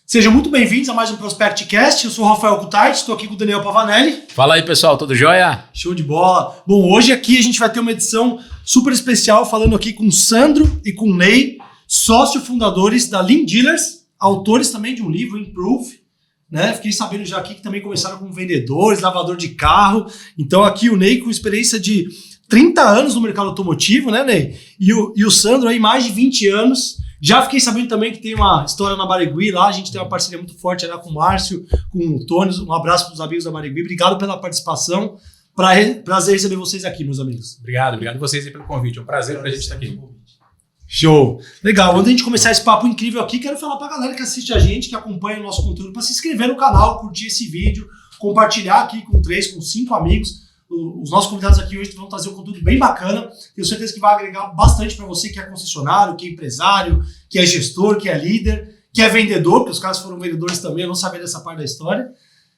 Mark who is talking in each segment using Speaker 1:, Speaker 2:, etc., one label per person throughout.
Speaker 1: Sejam muito bem-vindos a mais um ProspectCast. Eu sou o Rafael Cutaiti, estou aqui com o Daniel Pavanelli.
Speaker 2: Fala aí, pessoal, tudo jóia?
Speaker 1: Show de bola. Bom, hoje aqui a gente vai ter uma edição super especial falando aqui com o Sandro e com o Ney, sócio fundadores da Lean Dealers, autores também de um livro, Improve, né? Fiquei sabendo já aqui que também começaram como vendedores, lavador de carro. Então aqui o Ney com experiência de 30 anos no mercado automotivo, né, Ney? E o Sandro aí mais de 20 anos. Já fiquei sabendo também que tem uma história na Barigui lá, a gente tem uma parceria muito forte lá com o Márcio, com o Tony, um abraço para os amigos da Barigui, obrigado pela participação, prazer receber vocês aqui, meus amigos.
Speaker 3: Obrigado vocês aí pelo convite, é um prazer pra gente estar aqui.
Speaker 1: Show! Legal, antes de a gente começar esse papo incrível aqui, quero falar pra galera que assiste a gente, que acompanha o nosso conteúdo, para se inscrever no canal, curtir esse vídeo, compartilhar aqui com 5 amigos. Os nossos convidados aqui hoje vão trazer um conteúdo bem bacana. Tenho certeza que vai agregar bastante para você que é concessionário, que é empresário, que é gestor, que é líder, que é vendedor, porque os caras foram vendedores também, eu não sabia dessa parte da história.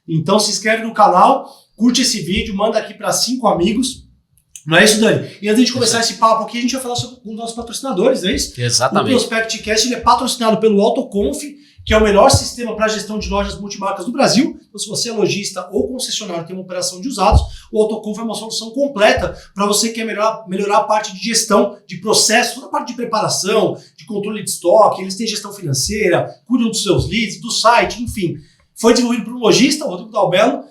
Speaker 1: Então se inscreve no canal, curte esse vídeo, manda aqui para 5 amigos. Não é isso, Dani? E antes de começar esse papo aqui, a gente vai falar sobre um dos nossos patrocinadores, não é isso?
Speaker 2: Exatamente.
Speaker 1: O ProspectCast ele é patrocinado pelo AutoConf, que é o melhor sistema para gestão de lojas multimarcas do Brasil. Então, se você é lojista ou concessionário tem uma operação de usados, o AutoConf é uma solução completa para você que quer melhorar a parte de gestão, de processo, toda a parte de preparação, de controle de estoque. Eles têm gestão financeira, cuidam dos seus leads, do site, enfim. Foi desenvolvido por um lojista, o Rodrigo Dalbello,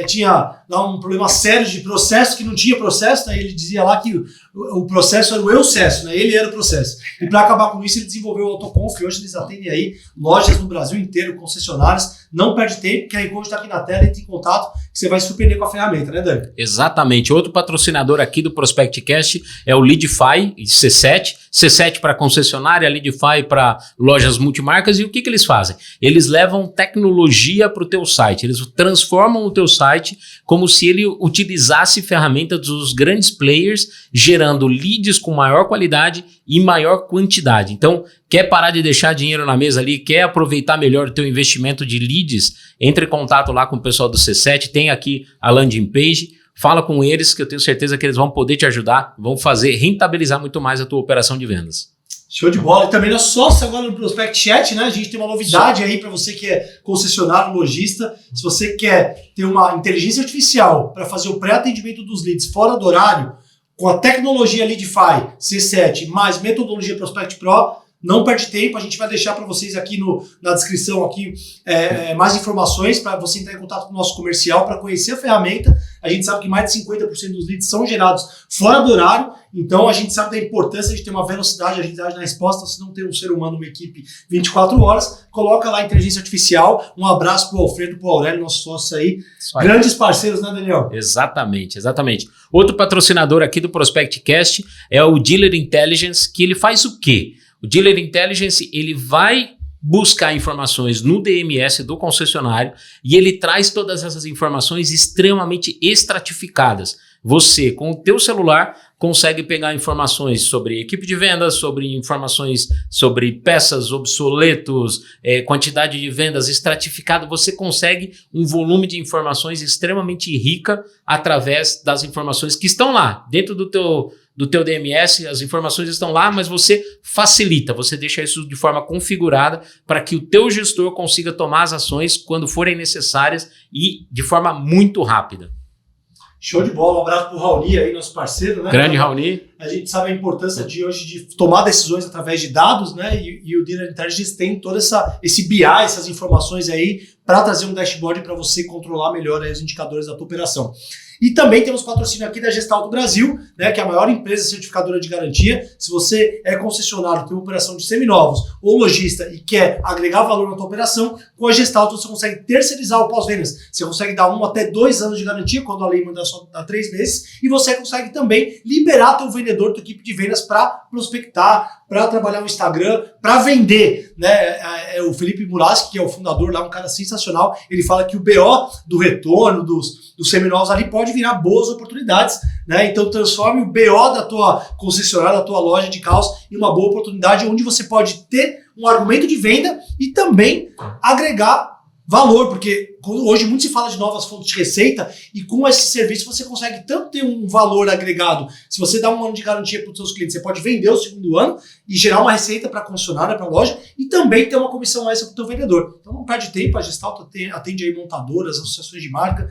Speaker 1: tinha lá um problema sério de processo, que não tinha processo, né? Ele dizia lá que o processo era o eu-cesso, né? Ele era o processo. E para acabar com isso, ele desenvolveu o AutoConf, hoje eles atendem aí lojas no Brasil inteiro, concessionárias, não perde tempo, que a Recode está aqui na tela, entre em contato, que você vai se surpreender com a ferramenta, né, Dani?
Speaker 2: Exatamente. Outro patrocinador aqui do ProspectCast é o Leadify, C7. C7 para concessionária, Leadify para lojas multimarcas. E o que eles fazem? Eles levam tecnologia para o teu site, eles transformam o teu site como se ele utilizasse ferramentas dos grandes players, gerando leads com maior qualidade e maior quantidade. Então, quer parar de deixar dinheiro na mesa ali, quer aproveitar melhor o teu investimento de leads, entre em contato lá com o pessoal do C7, tem aqui a landing page, fala com eles que eu tenho certeza que eles vão poder te ajudar, vão fazer rentabilizar muito mais a tua operação de vendas.
Speaker 1: Show de bola. E também nós sócios agora no ProspectChat, né? A gente tem uma novidade aí para você que é concessionário, lojista. Se você quer ter uma inteligência artificial para fazer o pré-atendimento dos leads fora do horário, com a tecnologia Leadify C7 mais metodologia Prospect Pro, não perde tempo, a gente vai deixar para vocês aqui na descrição aqui, mais informações para você entrar em contato com o nosso comercial para conhecer a ferramenta. A gente sabe que mais de 50% dos leads são gerados fora do horário, então a gente sabe da importância de ter uma velocidade, agilidade na resposta. Se não tem um ser humano, uma equipe 24 horas, coloca lá a inteligência artificial. Um abraço para o Alfredo, para o Aurélio, nossos sócios aí, grandes parceiros, né, Daniel?
Speaker 2: Exatamente. Outro patrocinador aqui do ProspectCast é o Dealer Intelligence, que ele faz o quê? O Dealer Intelligence, ele vai buscar informações no DMS do concessionário e ele traz todas essas informações extremamente estratificadas. Você, com o teu celular, consegue pegar informações sobre equipe de vendas, sobre informações sobre peças, obsoletos, quantidade de vendas estratificada. Você consegue um volume de informações extremamente rica através das informações que estão lá, dentro do teu DMS, as informações estão lá, mas você facilita, você deixa isso de forma configurada para que o teu gestor consiga tomar as ações quando forem necessárias e de forma muito rápida.
Speaker 1: Show de bola, um abraço pro Raoni aí, nosso parceiro, né?
Speaker 2: Grande Raoni.
Speaker 1: A gente sabe a importância de hoje de tomar decisões através de dados, né? E o Dealer Intelligence tem todo esse BI, essas informações aí para trazer um dashboard para você controlar melhor aí os indicadores da tua operação. E também temos patrocínio aqui da Gestalto Brasil, né, que é a maior empresa certificadora de garantia. Se você é concessionário, tem uma operação de seminovos ou lojista e quer agregar valor na tua operação, com a Gestalto você consegue terceirizar o pós-vendas. Você consegue dar 1 até 2 anos de garantia, quando a lei manda só dar 3 meses, e você consegue também liberar teu vendedor, tua equipe de vendas para prospectar, para trabalhar no Instagram, para vender, né? O Felipe Muraski, que é o fundador lá, um cara sensacional, ele fala que o BO do retorno dos seminovos ali pode virar boas oportunidades, né? Então transforme o BO da tua concessionária, da tua loja de carros em uma boa oportunidade, onde você pode ter um argumento de venda e também agregar valor, porque hoje muito se fala de novas fontes de receita e com esse serviço você consegue tanto ter um valor agregado. Se você dá um ano de garantia para os seus clientes, você pode vender o segundo ano e gerar uma receita para a concessionária, para a loja e também ter uma comissão extra para o teu vendedor. Então não perde tempo, a Gestalto atende aí montadoras, associações de marca,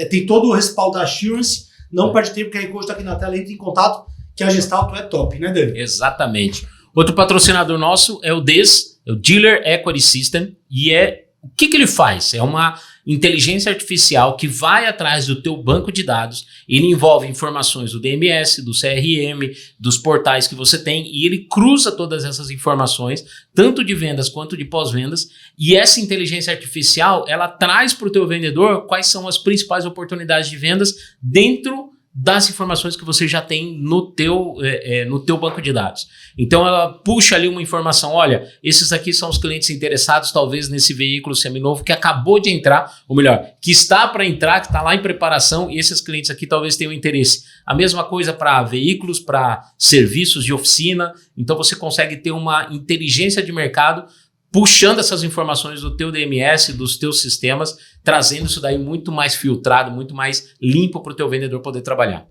Speaker 1: tem todo o respaldo da Assurance, não perde tempo, que a Recode está aqui na tela, entre em contato, que a Gestalto é top, né, Dani?
Speaker 2: Exatamente. Outro patrocinador nosso é o DES, é o Dealer Equity System, e o que ele faz? É uma inteligência artificial que vai atrás do teu banco de dados, ele envolve informações do DMS, do CRM, dos portais que você tem, e ele cruza todas essas informações, tanto de vendas quanto de pós-vendas, e essa inteligência artificial, ela traz para o teu vendedor quais são as principais oportunidades de vendas dentro das informações que você já tem no teu banco de dados. Então ela puxa ali uma informação, olha, esses aqui são os clientes interessados talvez nesse veículo seminovo que acabou de entrar, ou melhor, que está para entrar, que está lá em preparação, e esses clientes aqui talvez tenham interesse. A mesma coisa para veículos, para serviços de oficina, então você consegue ter uma inteligência de mercado puxando essas informações do teu DMS, dos teus sistemas, trazendo isso daí muito mais filtrado, muito mais limpo para o teu vendedor poder trabalhar.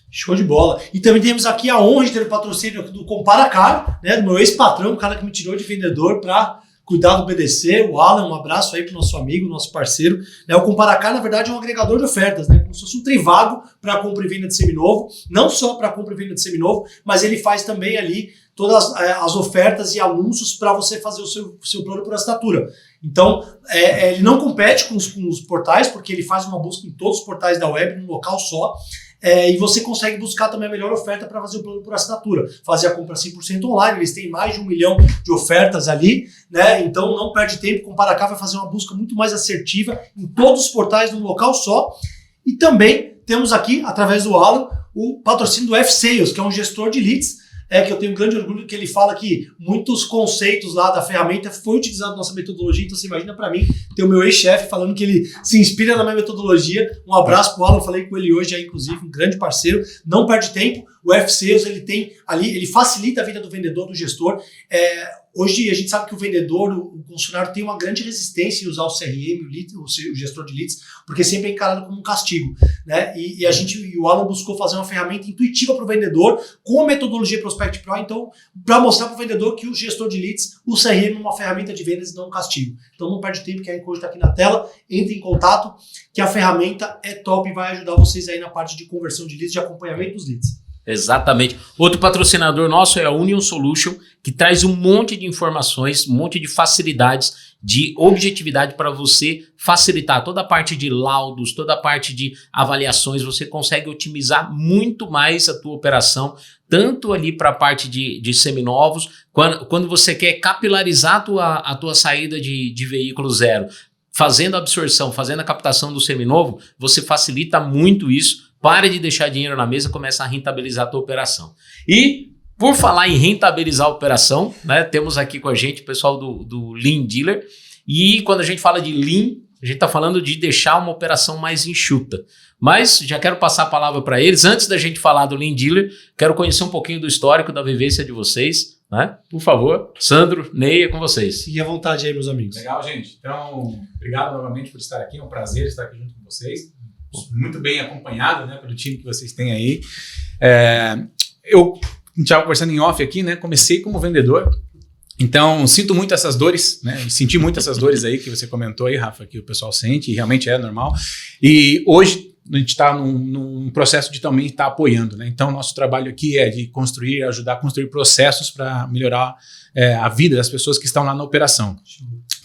Speaker 1: Show de bola. E também temos aqui a honra de ter o patrocínio do Comparacar, né, do meu ex-patrão, o cara que me tirou de vendedor para cuidar do BDC, o Alan, um abraço aí pro nosso amigo, nosso parceiro. Né, o Comparacar, na verdade, é um agregador de ofertas, né, como se fosse um Trivago para compra e venda de seminovo, não só para compra e venda de seminovo, mas ele faz também ali todas as ofertas e anúncios para você fazer o seu plano por assinatura. Então, ele não compete com os portais, porque ele faz uma busca em todos os portais da web, num local só, e você consegue buscar também a melhor oferta para fazer o plano por assinatura. Fazer a compra 100% online, eles têm mais de 1 milhão de ofertas ali, né? Então não perde tempo, Comparacar vai fazer uma busca muito mais assertiva em todos os portais num local só. E também temos aqui, através do Alan, o patrocínio do F-Sales, que é um gestor de leads, que eu tenho um grande orgulho que ele fala que muitos conceitos lá da ferramenta foi utilizado na nossa metodologia, então você imagina para mim ter o meu ex-chefe falando que ele se inspira na minha metodologia. Um abraço pro Alan, falei com ele hoje, inclusive, um grande parceiro, não perde tempo. O F-Sales, ele tem ali, ele facilita a vida do vendedor, do gestor. Hoje a gente sabe que o vendedor, o funcionário tem uma grande resistência em usar o CRM, o gestor de leads, porque sempre é encarado como um castigo, né? E o Alan buscou fazer uma ferramenta intuitiva para o vendedor com a metodologia Prospect Pro, então, para mostrar para o vendedor que o gestor de leads, o CRM é uma ferramenta de vendas e não um castigo. Então não perde tempo, que a Recode está aqui na tela, entre em contato, que a ferramenta é top e vai ajudar vocês aí na parte de conversão de leads, de acompanhamento dos leads.
Speaker 2: Exatamente. Outro patrocinador nosso é a Union Solution, que traz um monte de informações, um monte de facilidades, de objetividade para você facilitar toda a parte de laudos, toda a parte de avaliações. Você consegue otimizar muito mais a tua operação, tanto ali para a parte de seminovos, quando você quer capilarizar a tua saída de veículo zero, fazendo a absorção, fazendo a captação do seminovo, você facilita muito isso. Pare de deixar dinheiro na mesa, começa a rentabilizar a tua operação. E, por falar em rentabilizar a operação, né, temos aqui com a gente o pessoal do Lean Dealer. E quando a gente fala de Lean, a gente está falando de deixar uma operação mais enxuta. Mas já quero passar a palavra para eles. Antes da gente falar do Lean Dealer, quero conhecer um pouquinho do histórico, da vivência de vocês. Né? Por favor, Sandro, Ney, é com vocês.
Speaker 1: Fiquem à vontade aí, meus amigos.
Speaker 3: Legal, gente. Então, obrigado novamente por estar aqui. É um prazer estar aqui junto com vocês. Muito bem acompanhado, né, pelo time que vocês têm aí. A gente estava conversando em off aqui, né? Comecei como vendedor, então sinto muito essas dores, né? Senti muito essas dores aí que você comentou aí, Rafa, que o pessoal sente, e realmente é normal. E hoje a gente está num processo de também estar apoiando, né? Então, nosso trabalho aqui é de ajudar a construir processos para melhorar a vida das pessoas que estão lá na operação.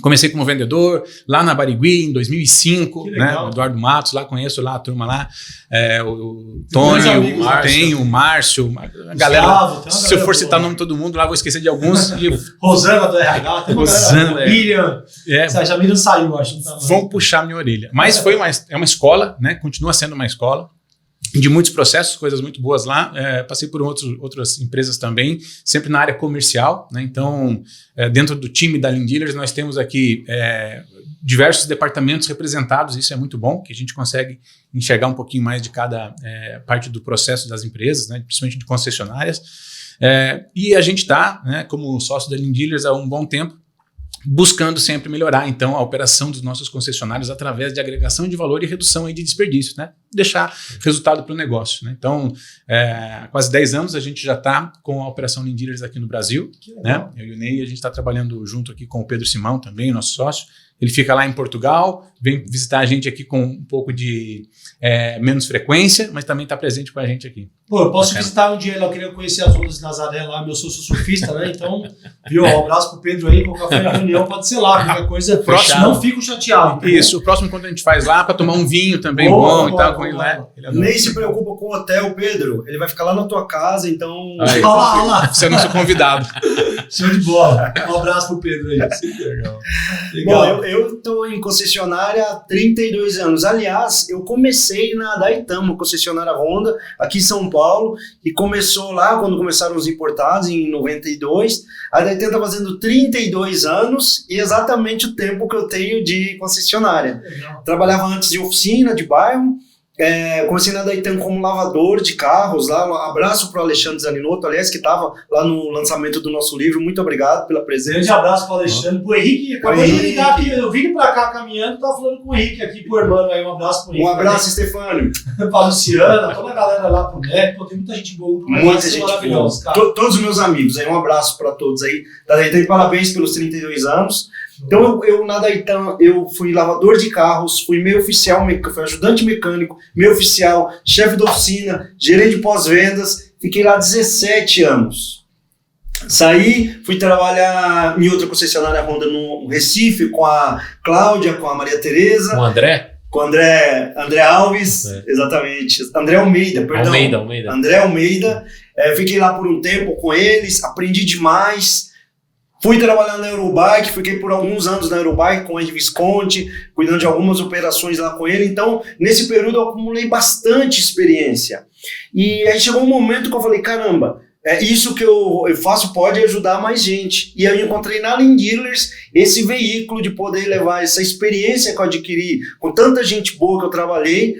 Speaker 3: Comecei como vendedor lá na Barigui em 2005, né? O Eduardo Matos, lá conheço lá a turma lá, o Tony, o Márcio, a galera, se eu for citar o nome de todo mundo lá, vou esquecer de alguns.
Speaker 1: Rosana do RH, tem
Speaker 3: Rosana,
Speaker 1: Miriam, a Miriam saiu, acho.
Speaker 3: Vão puxar minha orelha. Mas é uma escola, né? Continua sendo uma escola de muitos processos, coisas muito boas lá. Passei por outras empresas também, sempre na área comercial, né? Então, dentro do time da Lean Dealers, nós temos aqui diversos departamentos representados. Isso é muito bom, que a gente consegue enxergar um pouquinho mais de cada parte do processo das empresas, né? Principalmente de concessionárias. E a gente está, né, como sócio da Lean Dealers há um bom tempo, buscando sempre melhorar, então, a operação dos nossos concessionários através de agregação de valor e redução aí de desperdícios, né? Deixar resultado para o negócio, né? Então, há quase 10 anos a gente já está com a operação Lean Dealers aqui no Brasil, né? Eu e o Ney, a gente está trabalhando junto aqui com o Pedro Simão também, nosso sócio. Ele fica lá em Portugal, vem visitar a gente aqui com um pouco de menos frequência, mas também está presente com a gente aqui.
Speaker 1: Pô, eu posso visitar um dia lá, eu queria conhecer as ondas de Nazaré lá, meu sou surfista, né? Então, viu, um abraço pro Pedro aí, qualquer foi a reunião, pode ser lá, qualquer coisa, próximo, não fico chateado. Entendeu?
Speaker 3: Isso, o próximo encontro a gente faz lá para tomar um vinho também bom e tal, com ele lá.
Speaker 4: Nem se preocupa com o hotel, Pedro, ele vai ficar lá na tua casa, então...
Speaker 3: Olha lá. Você é nosso convidado.
Speaker 1: Show de bola. Um abraço pro Pedro aí. Legal.
Speaker 4: Bom, eu estou em concessionária há 32 anos. Aliás, eu comecei na Daitama, concessionária Honda, aqui em São Paulo, e começou lá quando começaram os importados, em 92. A Daitama está fazendo 32 anos e exatamente o tempo que eu tenho de concessionária.
Speaker 1: Legal.
Speaker 4: Trabalhava antes de oficina, de bairro. Comecei na Daitama como lavador de carros lá. Um abraço para o Alexandre Zaninoto, aliás, que estava lá no lançamento do nosso livro. Muito obrigado pela presença.
Speaker 1: Grande abraço para o Alexandre, pro Henrique. Acabei de ligar aqui, eu vim para cá caminhando, tava falando com o Henrique aqui, pro irmão aí. Um abraço pro Henrique.
Speaker 4: Um abraço, Stefânio.
Speaker 1: Pra Luciana, toda a galera lá pro Neto. Tem muita gente boa.
Speaker 4: Muita gente boa. Todos os meus amigos aí, um abraço para todos aí da Daitama e parabéns pelos 32 anos. Então eu na Daitama, eu fui lavador de carros, fui meio oficial, fui ajudante mecânico, meio oficial, chefe de oficina, gerente de pós-vendas, fiquei lá 17 anos. Saí, fui trabalhar em outra concessionária Honda no Recife com a Cláudia, com a Maria Tereza.
Speaker 2: Com o André?
Speaker 4: Com o André Alves, exatamente. André Almeida, perdão.
Speaker 2: Almeida.
Speaker 4: André Almeida. Fiquei lá por um tempo com eles, aprendi demais. Fui trabalhar na Eurobike, fiquei por alguns anos na Eurobike com o Ed Visconti, cuidando de algumas operações lá com ele. Então, nesse período eu acumulei bastante experiência. E aí chegou um momento que eu falei, caramba, isso que eu faço pode ajudar mais gente. E aí eu encontrei na Lean Dealers esse veículo de poder levar essa experiência que eu adquiri com tanta gente boa que eu trabalhei,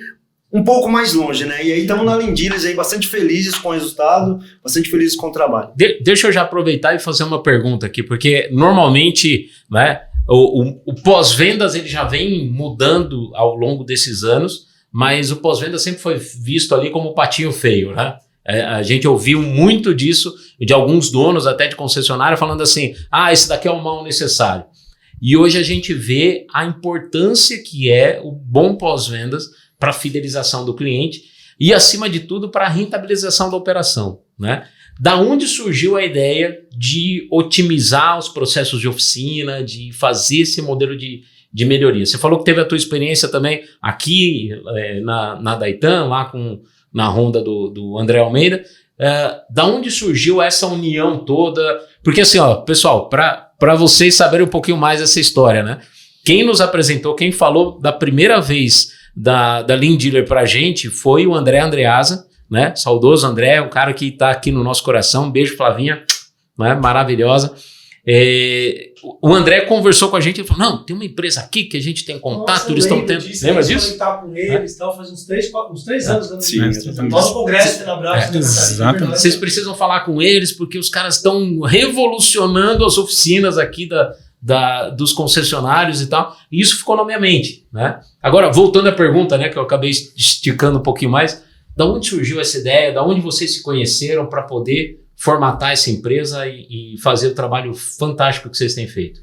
Speaker 4: um pouco mais longe, né? E aí estamos na Lean Dealers aí, bastante felizes com o resultado, bastante felizes com o trabalho.
Speaker 2: Deixa eu já aproveitar e fazer uma pergunta aqui, porque normalmente, né, o pós-vendas ele já vem mudando ao longo desses anos, mas o pós-vendas sempre foi visto ali como o patinho feio, né? A gente ouviu muito disso, de alguns donos até de concessionária falando assim, esse daqui é um mal necessário. E hoje a gente vê a importância que é o bom pós-vendas para a fidelização do cliente e, acima de tudo, para a rentabilização da operação, né? Da onde surgiu a ideia de otimizar os processos de oficina, de fazer esse modelo de melhoria? Você falou que teve a tua experiência também aqui na Daitama, lá na Honda do André Almeida. Da onde surgiu essa união toda? Porque assim, pessoal, para vocês saberem um pouquinho mais dessa história, né? Quem nos apresentou, quem falou da primeira vez da Lean Dealer pra gente foi o André Andreasa, né? Saudoso André, um cara que tá aqui no nosso coração. Um beijo, Flavinha, né? Maravilhosa. O André conversou com a gente e falou, não, tem uma empresa aqui que a gente tem contato, eles estão tendo... Lembra disso?
Speaker 1: Eu estava com eles, faz uns 3 anos. Né?
Speaker 4: Sim,
Speaker 1: nosso congresso na Brasa.
Speaker 3: Exatamente.
Speaker 2: Vocês precisam falar com eles porque os caras estão revolucionando as oficinas aqui dos concessionários e tal, e isso ficou na minha mente, né? Agora, voltando à pergunta, né, que eu acabei esticando um pouquinho mais, da onde surgiu essa ideia, da onde vocês se conheceram para poder formatar essa empresa e fazer o trabalho fantástico que vocês têm feito?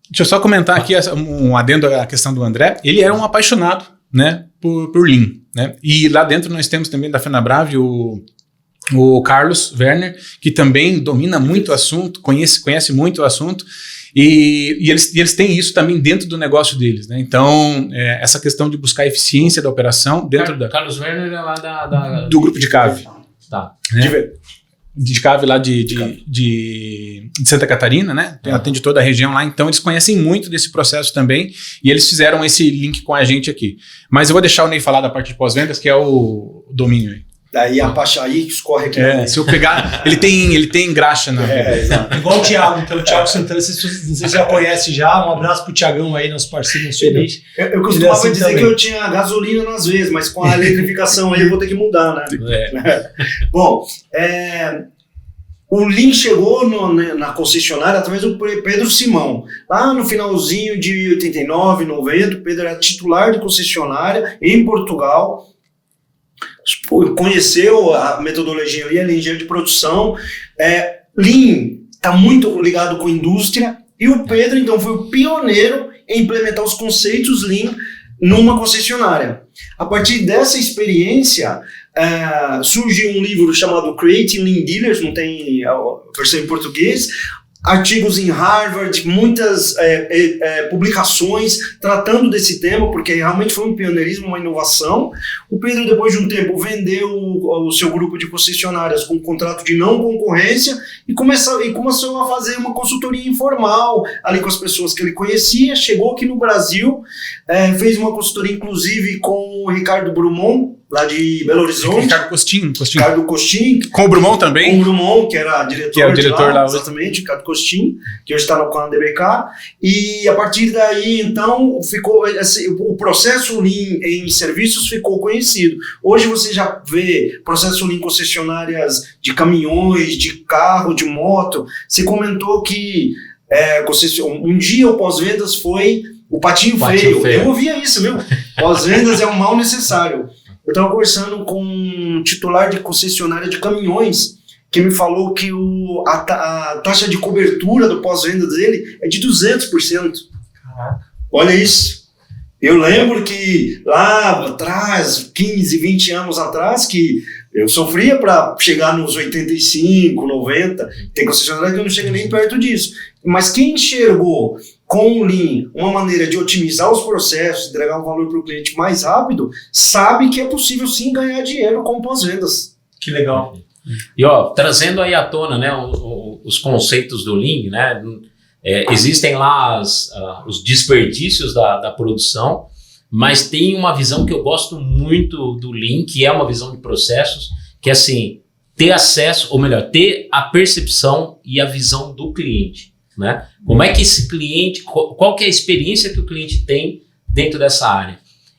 Speaker 3: Deixa eu só comentar aqui um adendo à questão do André. Ele era um apaixonado, né, por Lean, né? E lá dentro nós temos também da Fenabrave o Carlos Werner, que também domina muito o assunto, conhece muito o assunto. E eles têm isso também dentro do negócio deles, né? Então, essa questão de buscar a eficiência da operação dentro
Speaker 2: Carlos Werner é lá
Speaker 3: do grupo de CAV.
Speaker 2: Tá.
Speaker 3: Né? De CAV lá de Santa Catarina, né? Atende toda a região lá, então eles conhecem muito desse processo também e eles fizeram esse link com a gente aqui. Mas eu vou deixar o Ney falar da parte de pós-vendas, que é o domínio aí.
Speaker 4: Daí a Pachaí que escorre aqui.
Speaker 3: Se eu pegar, ele tem graxa na.
Speaker 1: Exato. Igual o Thiago, então o Thiago Santana, não sei se você já conhece já, um abraço pro Thiagão aí, nosso parceiro, nosso feliz.
Speaker 4: Eu costumava dizer que eu tinha gasolina nas vezes, mas com a eletrificação aí eu vou ter que mudar, né? Bom, O Lean chegou na concessionária através do Pedro Simão. Lá no finalzinho de 89, 90, o Pedro era titular de concessionária em Portugal. Conheceu a metodologia Lean, ele é engenheiro de produção. Lean está muito ligado com a indústria. E o Pedro, então, foi o pioneiro em implementar os conceitos Lean numa concessionária. A partir dessa experiência, surge um livro chamado Creating Lean Dealers, não tem a versão em português, artigos em Harvard, muitas publicações tratando desse tema, porque realmente foi um pioneirismo, uma inovação. O Pedro, depois de um tempo, vendeu o seu grupo de concessionárias com um contrato de não concorrência e começou a fazer uma consultoria informal ali com as pessoas que ele conhecia. Chegou aqui no Brasil, fez uma consultoria inclusive com o Ricardo Brumont, lá de Belo Horizonte.
Speaker 3: Ricardo Costin.
Speaker 4: Ricardo Costin.
Speaker 3: Com o Brumont também.
Speaker 4: Com o Brumont, que era diretor,
Speaker 3: que é o diretor lá hoje.
Speaker 4: Exatamente, Ricardo Costin, que hoje está no canal DBK. E a partir daí, então, ficou o processo Lean em serviços ficou conhecido. Hoje você já vê processo Lean em concessionárias de caminhões, de carro, de moto. Você comentou que um dia o pós-vendas foi o patinho feio. Eu ouvia isso, viu? Pós-vendas é um mal necessário. Eu estava conversando com um titular de concessionária de caminhões que me falou que a taxa de cobertura do pós-venda dele é de 200%. Caraca. Olha isso. Eu lembro que lá atrás, 15, 20 anos atrás, que eu sofria para chegar nos 85, 90, tem concessionária que não chega nem perto disso. Mas quem enxergou com o Lean uma maneira de otimizar os processos, entregar um valor para o cliente mais rápido, sabe que é possível sim ganhar dinheiro com pós-vendas.
Speaker 1: Que legal.
Speaker 2: E trazendo aí à tona, né, os conceitos do Lean, né, existem lá os desperdícios da produção, mas tem uma visão que eu gosto muito do Lean, que é uma visão de processos, que é assim, ter acesso, ou melhor, ter a percepção e a visão do cliente. Né? Como é que esse cliente, qual que é a experiência que o cliente tem dentro dessa área?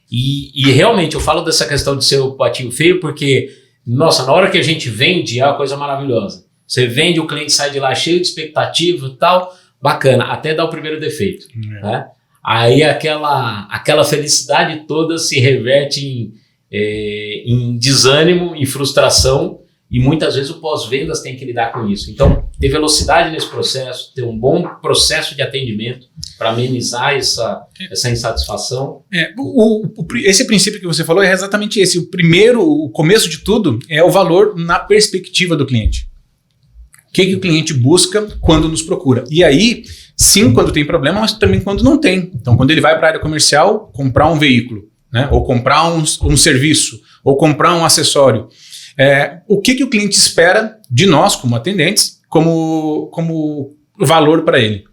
Speaker 2: E realmente eu falo dessa questão de ser o patinho feio porque, nossa, na hora que a gente vende é uma coisa maravilhosa. Você vende, o cliente sai de lá cheio de expectativa e tal, bacana, até dar o primeiro defeito. Né? Aí aquela felicidade toda se reverte em desânimo, em frustração. E muitas vezes o pós-vendas tem que lidar com isso. Então, ter velocidade nesse processo, ter um bom processo de atendimento para amenizar essa insatisfação.
Speaker 3: Esse princípio que você falou é exatamente esse. O começo de tudo é o valor na perspectiva do cliente. O que o cliente busca quando nos procura. E aí, sim, quando tem problema, mas também quando não tem. Então, quando ele vai para a área comercial, comprar um veículo, né? Ou comprar um serviço, ou comprar um acessório. O que o cliente espera de nós, como atendentes, como valor para ele.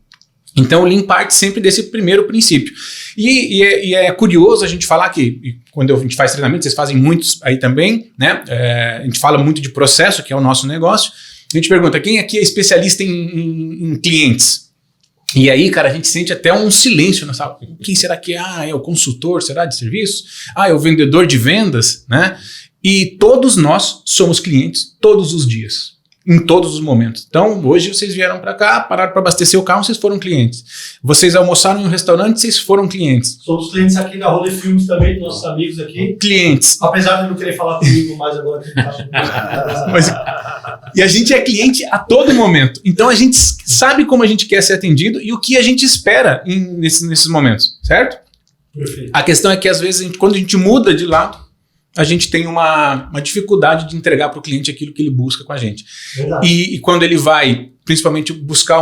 Speaker 3: Então, o Lean parte sempre desse primeiro princípio. E é curioso a gente falar que, quando a gente faz treinamento, vocês fazem muitos aí também, né? A gente fala muito de processo, que é o nosso negócio. A gente pergunta, quem aqui é especialista em clientes? E aí, cara, a gente sente até um silêncio na sala. Quem será que é? É o consultor, será, de serviço? É o vendedor de vendas, né? E todos nós somos clientes todos os dias, em todos os momentos. Então, hoje vocês vieram para cá, pararam para abastecer o carro, vocês foram clientes. Vocês almoçaram em um restaurante, vocês foram clientes.
Speaker 1: Somos clientes aqui da Rolê Filmes também, nossos amigos aqui.
Speaker 3: Clientes.
Speaker 1: Apesar de não querer falar comigo mais agora.
Speaker 3: E a gente é cliente a todo momento. Então, a gente sabe como a gente quer ser atendido e o que a gente espera nesses momentos, certo?
Speaker 1: Perfeito.
Speaker 3: A questão é que, às vezes, quando a gente muda de lado, a gente tem uma dificuldade de entregar para o cliente aquilo que ele busca com a gente. E quando ele vai, principalmente, buscar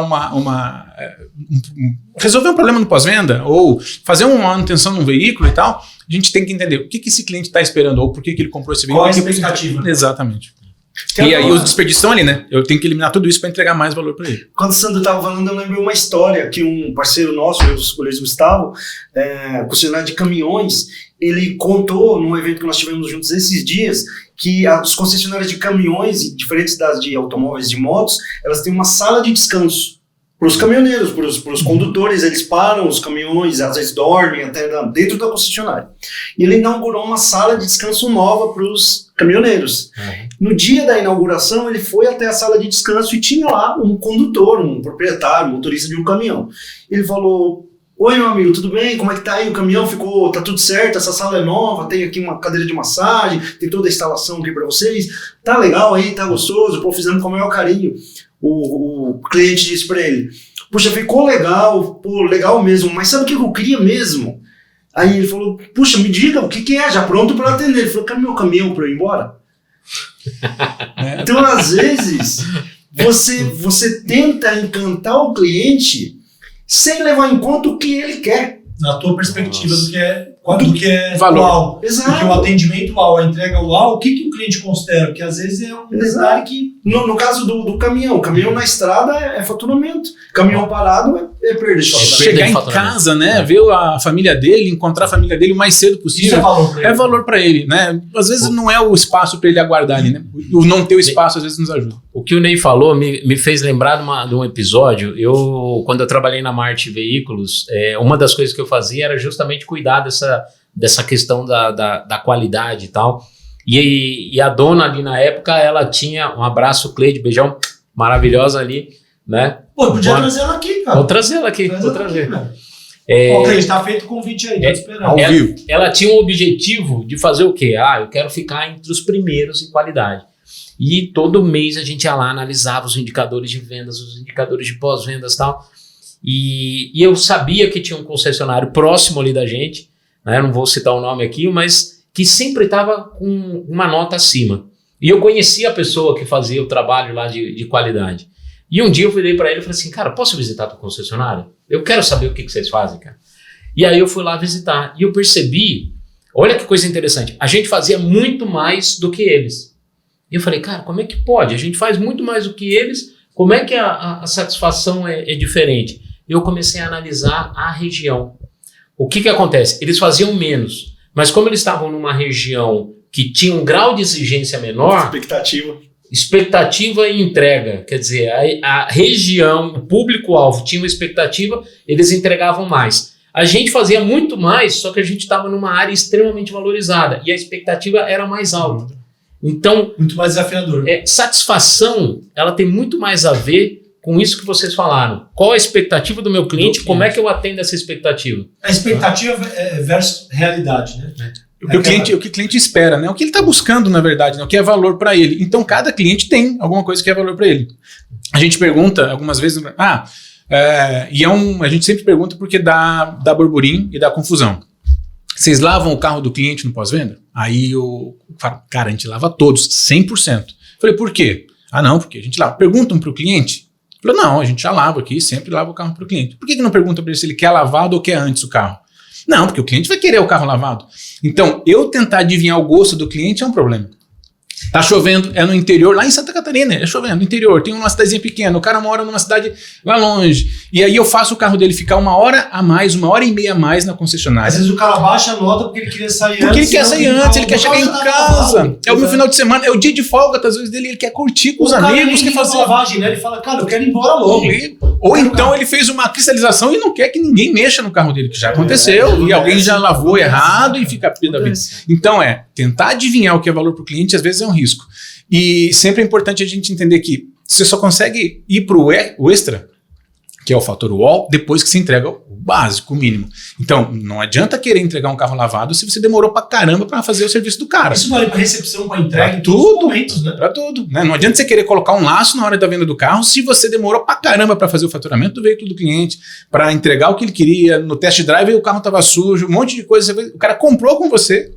Speaker 3: resolver um problema no pós-venda ou fazer uma manutenção num veículo e tal, a gente tem que entender o que esse cliente está esperando ou por que ele comprou esse veículo.
Speaker 1: Qual a expectativa?
Speaker 3: Exatamente. E aí os desperdícios estão ali, né? Eu tenho que eliminar tudo isso para entregar mais valor para ele.
Speaker 4: Quando o Sandro estava falando, eu lembrei uma história que um parceiro nosso, o Luiz Gustavo, concessionário de caminhões, ele contou num evento que nós tivemos juntos esses dias que as concessionárias de caminhões, diferentes das de automóveis, de motos, elas têm uma sala de descanso. os caminhoneiros, para os condutores. Eles param os caminhões, às vezes dormem até dentro da concessionária. E ele inaugurou uma sala de descanso nova para os caminhoneiros. No dia da inauguração, ele foi até a sala de descanso e tinha lá um condutor, um proprietário, um motorista de um caminhão. Ele falou: oi, meu amigo, tudo bem? Como é que tá aí? O caminhão tá tudo certo, essa sala é nova, tem aqui uma cadeira de massagem, tem toda a instalação aqui para vocês. Tá legal aí, tá gostoso, pô, fizemos com o maior carinho. O cliente disse para ele: puxa, ficou legal, pô, legal mesmo, mas sabe o que eu queria mesmo? Aí ele falou: puxa, me diga, o que é? Já pronto para atender. Ele falou: quer meu caminhão para eu ir embora? Então, às vezes, você tenta encantar o cliente sem levar em conta o que ele quer.
Speaker 1: Na tua perspectiva do que é
Speaker 3: valor.
Speaker 1: uau.
Speaker 4: Exato.
Speaker 1: Porque o atendimento uau, a entrega uau, o que o cliente considera? Porque às vezes é um detalhe que...
Speaker 4: No caso do caminhão, o caminhão na estrada é faturamento. Caminhão parado é perda de faturamento.
Speaker 3: Chegar em casa, né, ver a família dele, encontrar a família dele o mais cedo possível.
Speaker 1: Isso é valor para ele.
Speaker 3: É valor para ele, né? Às vezes não é o espaço para ele aguardar ali, né? O não ter o espaço às vezes nos ajuda.
Speaker 2: O que o Ney falou me fez lembrar de um episódio. Quando eu trabalhei na Marte Veículos, uma das coisas que eu fazia era justamente cuidar dessa questão da qualidade e tal. E a dona ali na época, ela tinha um abraço, Cleide, beijão, maravilhosa ali, né?
Speaker 1: Pô, podia trazer ela aqui, cara.
Speaker 2: Vou trazê-la aqui, vou trazer.
Speaker 1: Ó, Cleide, tá feito o convite aí, tô esperando.
Speaker 3: Ao vivo.
Speaker 2: Ela tinha um objetivo de fazer o quê? Eu quero ficar entre os primeiros em qualidade. E todo mês a gente ia lá, analisava os indicadores de vendas, os indicadores de pós-vendas e tal. E eu sabia que tinha um concessionário próximo ali da gente, né? Não vou citar o nome aqui, mas que sempre estava com uma nota acima. E eu conhecia a pessoa que fazia o trabalho lá de qualidade. E um dia eu virei para ele e falei assim: cara, posso visitar tua concessionária? Eu quero saber o que vocês fazem, cara. E aí eu fui lá visitar. E eu percebi, olha que coisa interessante, a gente fazia muito mais do que eles. E eu falei: cara, como é que pode? A gente faz muito mais do que eles, como é que a satisfação é diferente? Eu comecei a analisar a região. O que acontece? Eles faziam menos, mas como eles estavam numa região que tinha um grau de exigência menor, expectativa e entrega, quer dizer, a região, o público-alvo tinha uma expectativa, eles entregavam mais. A gente fazia muito mais, só que a gente estava numa área extremamente valorizada e a expectativa era mais alta. Então,
Speaker 1: muito mais desafiador.
Speaker 2: Satisfação, ela tem muito mais a ver com isso que vocês falaram. Qual a expectativa do meu cliente? Como é que eu atendo essa expectativa?
Speaker 1: A expectativa versus realidade, né?
Speaker 3: O que o cliente espera, né? O que ele está buscando, na verdade, né? O que é valor para ele. Então, cada cliente tem alguma coisa que é valor para ele. A gente pergunta algumas vezes, a gente sempre pergunta porque dá burburinho e dá confusão. Vocês lavam o carro do cliente no pós-venda? Aí eu falo: cara, a gente lava todos, 100%. Falei: por quê? Não, porque a gente lava. Perguntam para o cliente? Falei: não, a gente já lava aqui, sempre lava o carro para o cliente. Por que não pergunta para ele se ele quer lavado ou quer antes o carro? Não, porque o cliente vai querer o carro lavado. Então, eu tentar adivinhar o gosto do cliente é um problema. Tá chovendo, é no interior, lá em Santa Catarina, é chovendo, no interior, tem uma cidadezinha pequena, o cara mora numa cidade lá longe, e aí eu faço o carro dele ficar 1 hora a mais, 1h30 a mais na concessionária.
Speaker 1: Às vezes o cara baixa a nota porque ele queria sair antes.
Speaker 3: Porque ele quer sair antes, ele quer chegar em casa, é o meu final de semana, é o dia de folga, às vezes dele, ele quer curtir com os amigos, quer fazer
Speaker 1: lavagem, né? Ele fala: cara, eu quero ir embora logo.
Speaker 3: Ou então ele fez uma cristalização e não quer que ninguém mexa no carro dele, que já aconteceu, e alguém já lavou errado e fica pé da vida. Então tentar adivinhar o que é valor para o cliente às vezes é um risco. E sempre é importante a gente entender que você só consegue ir para o extra, que é o fator wall, depois que você entrega o básico, o mínimo. Então, não adianta querer entregar um carro lavado se você demorou pra caramba para fazer o serviço do cara.
Speaker 1: Isso vale para recepção, para entrega, em todos os momentos, né?
Speaker 3: Para tudo, né? Não adianta você querer colocar um laço na hora da venda do carro se você demorou pra caramba para fazer o faturamento do veículo do cliente, para entregar o que ele queria, no test drive o carro tava sujo, um monte de coisa. O cara comprou com você,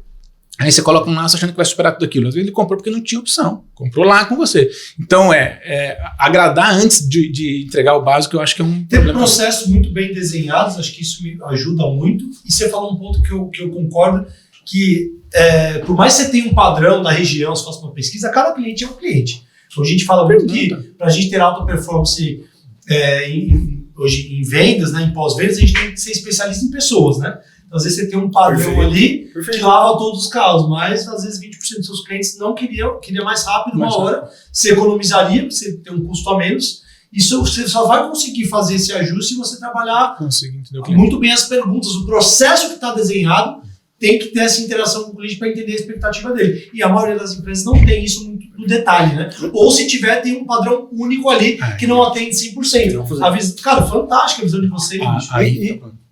Speaker 3: aí você coloca um laço achando que vai superar tudo aquilo. Às vezes ele comprou porque não tinha opção. Comprou lá com você. Então, agradar antes de entregar o básico, eu acho que é um
Speaker 1: problema. Tem processos muito bem desenhados, acho que isso me ajuda muito. E você falou um ponto que eu concordo, que por mais que você tenha um padrão na região, se faça uma pesquisa, cada cliente é um cliente. Hoje a gente fala muito que para a gente ter alta performance hoje em vendas, né, em pós-vendas, a gente tem que ser especialista em pessoas, né? Às vezes você tem um padrão ali que lava todos os carros, mas às vezes 20% dos seus clientes não queria mais rápido, uma hora, você economizaria, você tem um custo a menos, Isso você só vai conseguir fazer esse ajuste se você trabalhar muito bem as perguntas. O processo que está desenhado tem que ter essa interação com o cliente para entender a expectativa dele. E a maioria das empresas não tem isso muito no detalhe, né? Ou se tiver, tem um padrão único ali que não atende 100%. Cara, fantástica a visão de vocês.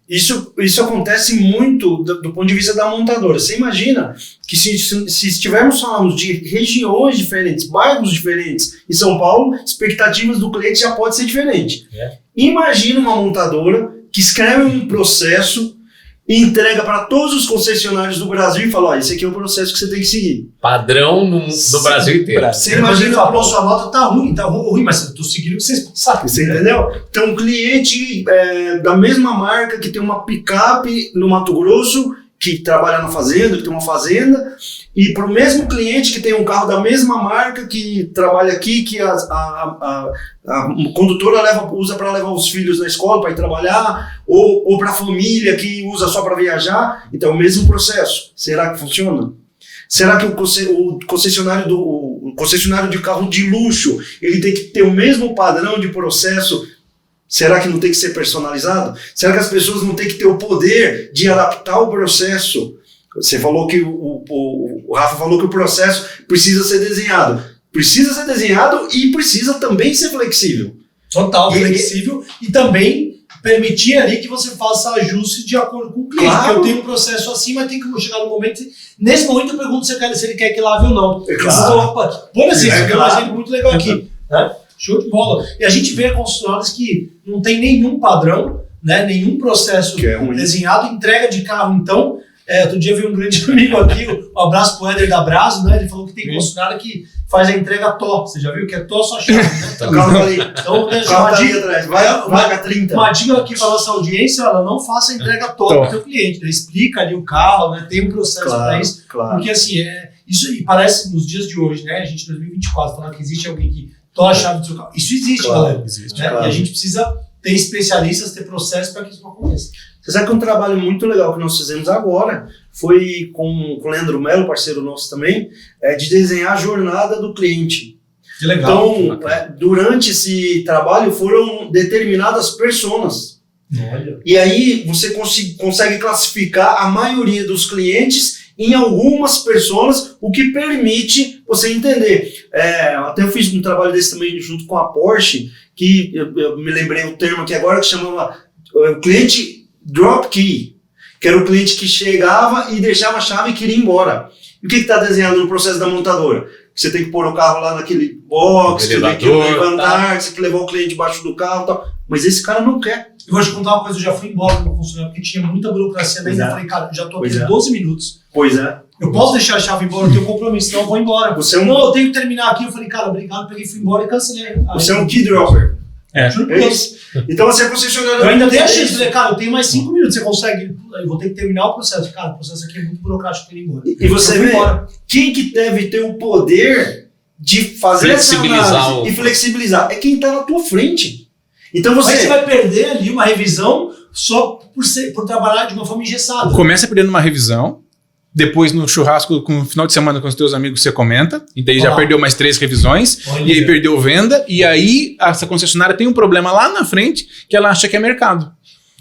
Speaker 4: Isso acontece muito do ponto de vista da montadora. Você imagina que se estivermos falando de regiões diferentes, bairros diferentes em São Paulo, expectativas do cliente já pode ser diferente. Imagina uma montadora que escreve um processo e entrega para todos os concessionários do Brasil e fala, esse aqui é o processo que você tem que seguir.
Speaker 2: Padrão no Brasil inteiro.
Speaker 4: Você imagina,
Speaker 1: sua nota tá ruim, mas eu tô seguindo o que vocês passaram.
Speaker 4: Você entendeu? Então, um cliente da mesma marca que tem uma picape no Mato Grosso, que trabalha na fazenda, que tem uma fazenda, e para o mesmo cliente que tem um carro da mesma marca, que trabalha aqui, que a condutora usa para levar os filhos na escola para ir trabalhar, ou para a família que usa só para viajar. Então é o mesmo processo. Será que funciona? Será que o concessionário de carro de luxo ele tem que ter o mesmo padrão de processo? Será que não tem que ser personalizado? Será que as pessoas não têm que ter o poder de adaptar o processo? Você falou que o Rafa falou que o processo precisa ser desenhado. Precisa ser desenhado e precisa também ser flexível.
Speaker 1: Total, flexível e também permitir ali que você faça ajustes de acordo com o cliente.
Speaker 4: Claro.
Speaker 1: Porque eu tenho um processo assim, mas tem que chegar no momento. Nesse momento eu pergunto se ele quer que lave ou não.
Speaker 4: Claro.
Speaker 1: Por exemplo, um exemplo muito legal aqui. Né? Show de bola. E a gente vê concessionários que não tem nenhum padrão, né? Nenhum processo desenhado, entrega de carro, então. Outro dia veio um grande amigo aqui, um abraço pro Éder da Braso, né? Ele falou que tem concessionário que faz a entrega TO. Você já viu que é TO só chave, né?
Speaker 4: O carro tá ali.
Speaker 1: Então, né,
Speaker 4: vai 30.
Speaker 1: Uma dica aqui para nossa audiência, ela não faça a entrega TO para o seu cliente. Né? Explica ali o carro, né? Tem um processo para isso.
Speaker 4: Claro.
Speaker 1: Porque assim, isso e parece nos dias de hoje, né? A gente em 2024 falando que existe alguém que toa a chave do seu carro. Isso existe, galera.
Speaker 4: Existe,
Speaker 1: né? E a gente precisa ter especialistas, ter processos para que isso não aconteça.
Speaker 4: Você sabe que um trabalho muito legal que nós fizemos agora foi com o Leandro Melo, parceiro nosso também, de desenhar a jornada do cliente.
Speaker 1: Que legal.
Speaker 4: Então, durante esse trabalho foram determinadas personas.
Speaker 1: Olha.
Speaker 4: E aí você consegue classificar a maioria dos clientes em algumas personas, o que permite você entender. Até eu fiz um trabalho desse também junto com a Porsche, que eu me lembrei o termo aqui agora, que chamava o cliente drop key, que era o cliente que chegava e deixava a chave e queria ir embora. E o que está desenhado no processo da montadora? Você tem que pôr o carro lá naquele box, você tem que levantar, você tem que levar o cliente debaixo do carro e tal. Mas esse cara não quer.
Speaker 1: Eu vou te contar uma coisa, eu já fui embora do meu funcionário, porque tinha muita burocracia ainda. Eu falei, cara, eu já tô aqui 12 minutos.
Speaker 4: Pois é.
Speaker 1: Eu posso deixar a chave embora, eu tenho compromisso, não, eu vou embora. Não, eu tenho que terminar aqui. Eu falei, cara, obrigado, peguei, fui embora e cancelei.
Speaker 4: Você é um key dropper.
Speaker 1: Juro por Deus.
Speaker 4: Então você é concessionário.
Speaker 1: Eu ainda dei a chance, falei, cara, eu tenho mais 5 minutos, você consegue? Eu vou ter que terminar o processo. Cara, o processo aqui é muito burocrático para ir embora.
Speaker 4: E você vê, quem que deve ter o poder de fazer essa análise e flexibilizar? É quem está na tua frente. Então
Speaker 1: você vai perder ali uma revisão só por trabalhar de uma forma engessada.
Speaker 3: Começa perdendo uma revisão, depois no churrasco, no final de semana com os teus amigos você comenta, e daí já perdeu mais 3 revisões, e aí perdeu venda, e aí essa concessionária tem um problema lá na frente que ela acha que é mercado,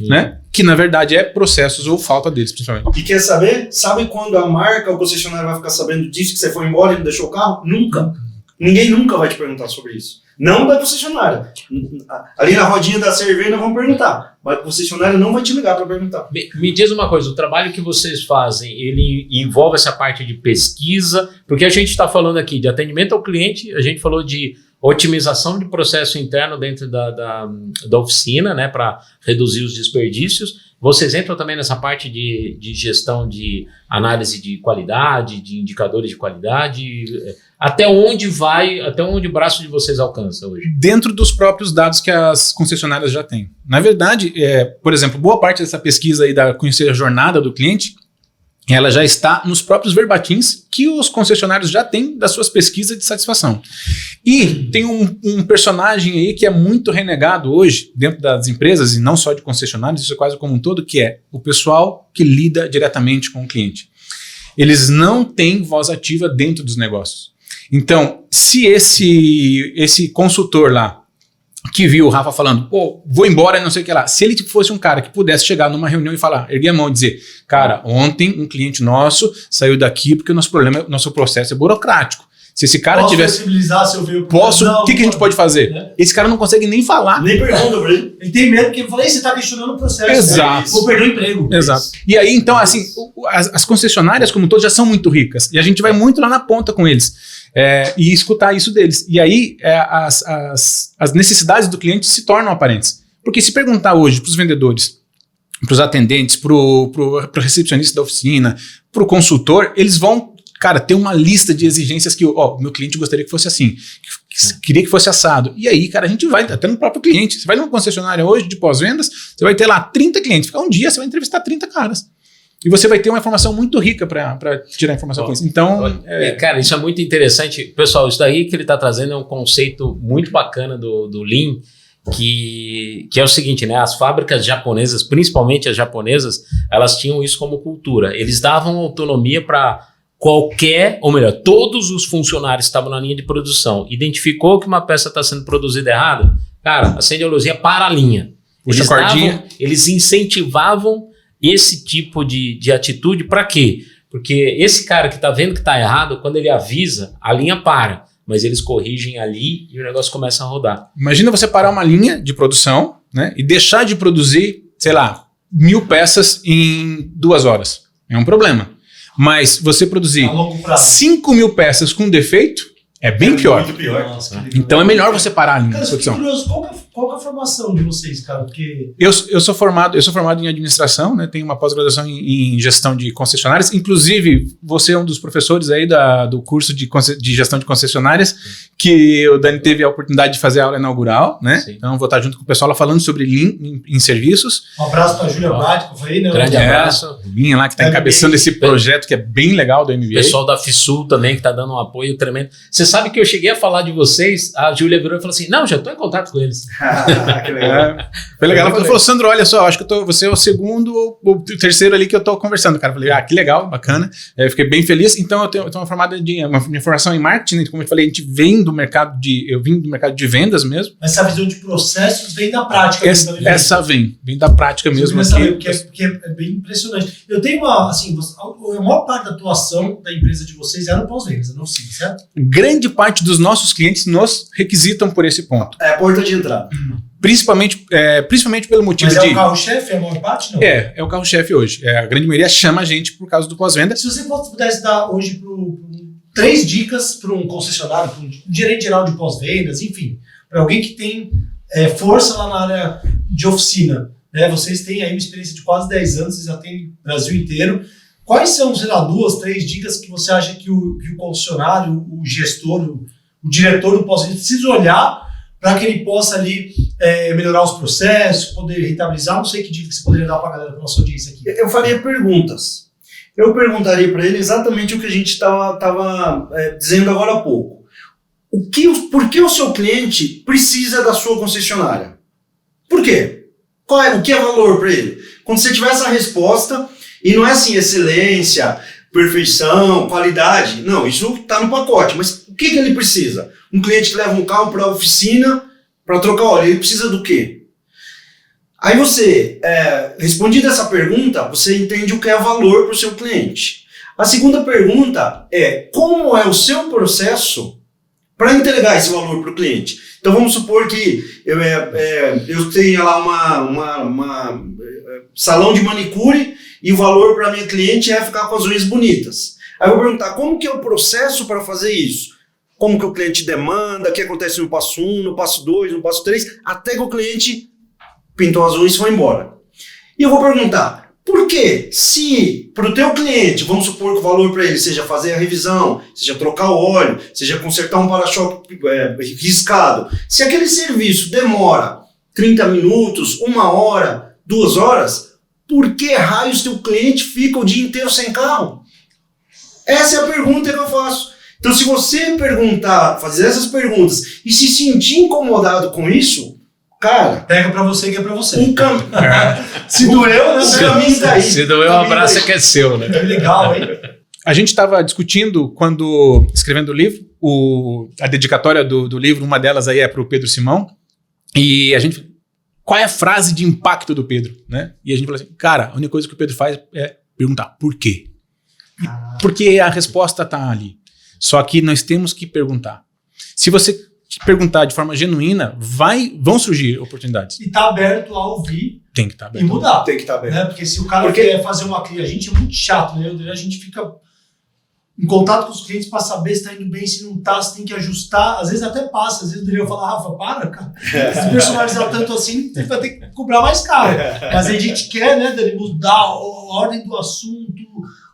Speaker 3: né? Que na verdade é processos ou falta deles, principalmente.
Speaker 4: E quer saber? Sabe quando a marca, o concessionário vai ficar sabendo disso, que você foi embora e não deixou o carro? Nunca. Ninguém nunca vai te perguntar sobre isso. Não da concessionária. Ali na rodinha da cerveja vão perguntar, mas a concessionária não vai te ligar para perguntar.
Speaker 2: Me diz uma coisa, o trabalho que vocês fazem, ele envolve essa parte de pesquisa, porque a gente está falando aqui de atendimento ao cliente, a gente falou de otimização de processo interno dentro da oficina, né, para reduzir os desperdícios. Vocês entram também nessa parte de gestão de análise de qualidade, de indicadores de qualidade. Até onde o braço de vocês alcança hoje?
Speaker 3: Dentro dos próprios dados que as concessionárias já têm. Na verdade, por exemplo, boa parte dessa pesquisa aí da conhecer a jornada do cliente, ela já está nos próprios verbatins que os concessionários já têm das suas pesquisas de satisfação. E tem um personagem aí que é muito renegado hoje dentro das empresas, e não só de concessionários, isso é quase como um todo, que é o pessoal que lida diretamente com o cliente. Eles não têm voz ativa dentro dos negócios. Então, se esse consultor lá, que viu o Rafa falando, pô, vou embora e não sei o que lá. Se ele fosse um cara que pudesse chegar numa reunião e falar, erguer a mão e dizer, cara, ontem um cliente nosso saiu daqui porque o nosso processo é burocrático. Se esse cara tivesse...
Speaker 1: Se eu ver o
Speaker 3: o que a gente pode fazer?
Speaker 1: Né?
Speaker 3: Esse cara não consegue nem falar.
Speaker 4: Nem pergunta pra ele.
Speaker 1: Ele tem medo, porque eu falei, você tá questionando o processo.
Speaker 3: Exato.
Speaker 1: Né? Vou perder o emprego.
Speaker 3: Exato. E aí, então, assim, as concessionárias como todas já são muito ricas. E a gente vai muito lá na ponta com eles. E escutar isso deles. E aí, as necessidades do cliente se tornam aparentes. Porque se perguntar hoje para os vendedores, para os atendentes, para o recepcionista da oficina, para o consultor, eles vão... Cara, tem uma lista de exigências que, meu cliente gostaria que fosse assim, queria que fosse assado. E aí, cara, a gente vai até no próprio cliente. Você vai numa concessionária hoje de pós-vendas, você vai ter lá 30 clientes. Fica um dia, você vai entrevistar 30 caras. E você vai ter uma informação muito rica para tirar informação com isso. Então,
Speaker 2: cara, isso é muito interessante. Pessoal, isso daí que ele está trazendo é um conceito muito bacana do Lean, que é o seguinte, né? As fábricas japonesas, principalmente as japonesas, elas tinham isso como cultura. Eles davam autonomia para todos os funcionários que estavam na linha de produção. Identificou que uma peça está sendo produzida errado, cara, acende a luzinha, para a linha.
Speaker 3: Puxa a cordinha.
Speaker 2: Eles incentivavam esse tipo de atitude para quê? Porque esse cara que está vendo que está errado, quando ele avisa, a linha para. Mas eles corrigem ali e o negócio começa a rodar.
Speaker 3: Imagina você parar uma linha de produção, né, e deixar de produzir, sei lá, 1000 peças em 2 horas. É um problema. Mas você produzir 5.000 peças com defeito é bem pior.
Speaker 4: Muito pior.
Speaker 1: Nossa,
Speaker 3: Então é melhor você parar a linha
Speaker 1: cara,
Speaker 3: de produção.
Speaker 1: Curioso, qual que é a formação de vocês, cara? Porque...
Speaker 3: Eu sou formado em administração, né? Tenho uma pós-graduação em gestão de concessionárias. Inclusive, você é um dos professores aí do curso de gestão de concessionárias, que o Dani teve a oportunidade de fazer a aula inaugural, né?
Speaker 2: Sim.
Speaker 3: Então, vou estar junto com o pessoal lá falando sobre Lean em serviços.
Speaker 1: Um abraço para a Júlia Brad, que foi aí, né?
Speaker 2: Grande abraço.
Speaker 3: Lean lá, que está encabeçando esse projeto que é bem legal do MBA.
Speaker 2: Pessoal da FISUL também, que está dando um apoio tremendo. Você sabe que eu cheguei a falar de vocês, a Júlia virou e falou assim, não, já estou em contato com eles.
Speaker 4: Que legal.
Speaker 3: Foi legal. Ela falou, Sandro, olha só, acho que você é o segundo ou o terceiro ali que eu tô conversando. Cara, eu falei, que legal, bacana. Eu fiquei bem feliz. Então, eu tenho uma formação em marketing, como eu falei, eu vim do mercado de vendas mesmo.
Speaker 1: Essa visão de processos vem da prática.
Speaker 3: Essa vem da prática mesmo.
Speaker 1: Porque é bem impressionante. Eu tenho a maior parte da atuação da empresa de vocês é no pós-vendas, não sei, certo?
Speaker 3: Grande parte dos nossos clientes nos requisitam por esse ponto.
Speaker 4: É a porta de entrada.
Speaker 3: Principalmente pelo motivo
Speaker 1: Mas é o carro-chefe, a maior parte, não?
Speaker 3: É o carro-chefe hoje. A grande maioria chama a gente por causa do pós-venda.
Speaker 1: Se você pudesse dar hoje 3 dicas para um concessionário, para um gerente geral de pós-vendas, enfim, para alguém que tem força lá na área de oficina, né? Vocês têm aí uma experiência de quase 10 anos, vocês já têm o Brasil inteiro. Quais são, sei lá, 2, 3 dicas que você acha que o concessionário, o gestor, o diretor do pós-vendas precisa olhar para que ele possa ali melhorar os processos, poder rentabilizar? Não sei que dica que você poderia dar para a galera, para a nossa audiência aqui.
Speaker 4: Eu faria perguntas. Eu perguntaria para ele exatamente o que a gente estava dizendo agora há pouco. Por que o seu cliente precisa da sua concessionária? Por quê? O que é valor para ele? Quando você tiver essa resposta, e não é assim excelência, perfeição, qualidade, não, isso está no pacote, mas o que ele precisa? Um cliente que leva um carro para a oficina para trocar óleo, ele precisa do quê? Aí você, respondida essa pergunta, você entende o que é valor para o seu cliente. A segunda pergunta é, como é o seu processo para entregar esse valor para o cliente? Então vamos supor que eu tenha lá uma salão de manicure e o valor para a minha cliente é ficar com as unhas bonitas. Aí eu vou perguntar, como que é o processo para fazer isso? Como que o cliente demanda, o que acontece no passo 1, no passo 2, no passo 3, até que o cliente pintou as unhas e foi embora. E eu vou perguntar, por quê? Se para o teu cliente, vamos supor que o valor para ele seja fazer a revisão, seja trocar o óleo, seja consertar um para-choque riscado, se aquele serviço demora 30 minutos, 1 hora, 2 horas, por que raios teu cliente fica o dia inteiro sem carro? Essa é a pergunta que eu faço. Então, se você fazer essas perguntas e se sentir incomodado com isso, cara...
Speaker 1: Pega pra você que é pra você.
Speaker 4: Se doeu, né?
Speaker 2: Se doeu, o abraço que é seu, né?
Speaker 1: É legal, hein?
Speaker 3: A gente estava discutindo, quando escrevendo o livro, a dedicatória do livro, uma delas aí é para o Pedro Simão, E a gente... Qual é a frase de impacto do Pedro, né? E a gente falou assim, cara, a única coisa que o Pedro faz é perguntar por quê? Porque a resposta tá ali. Só que nós temos que perguntar. Se você perguntar de forma genuína, vão surgir oportunidades.
Speaker 1: E tá aberto a ouvir.
Speaker 3: Tem que estar aberto.
Speaker 1: E mudar.
Speaker 4: Tem que estar aberto.
Speaker 1: Né? Porque se o cara quer fazer uma clínica, a gente é muito chato, né? A gente fica em contato com os clientes para saber se tá indo bem, se não tá, se tem que ajustar. Às vezes até passa, às vezes o Daniel fala, Rafa, para, cara. Se personalizar tanto assim, você vai ter que cobrar mais caro. Mas a gente quer, né, Dani, mudar a ordem do assunto,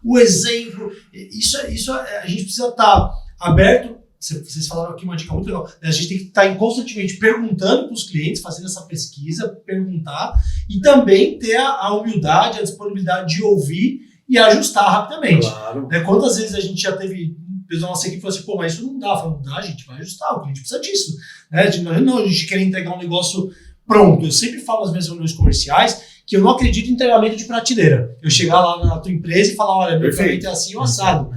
Speaker 1: o exemplo. Isso a gente precisa estar aberto. Vocês falaram aqui uma dica muito legal. A gente tem que estar constantemente perguntando para os clientes, fazendo essa pesquisa, perguntar, e também ter a humildade, a disponibilidade de ouvir e ajustar rapidamente.
Speaker 4: Claro.
Speaker 1: Quantas vezes a gente já teve, o pessoal da nossa equipe falou assim, pô, mas isso não dá. Falei, não dá, a gente vai ajustar, o cliente precisa disso. Não, a gente quer entregar um negócio pronto. Eu sempre falo nas minhas reuniões comerciais que eu não acredito em treinamento de prateleira. Eu chegar lá na tua empresa e falar, olha, meu treinamento é assim ou assado.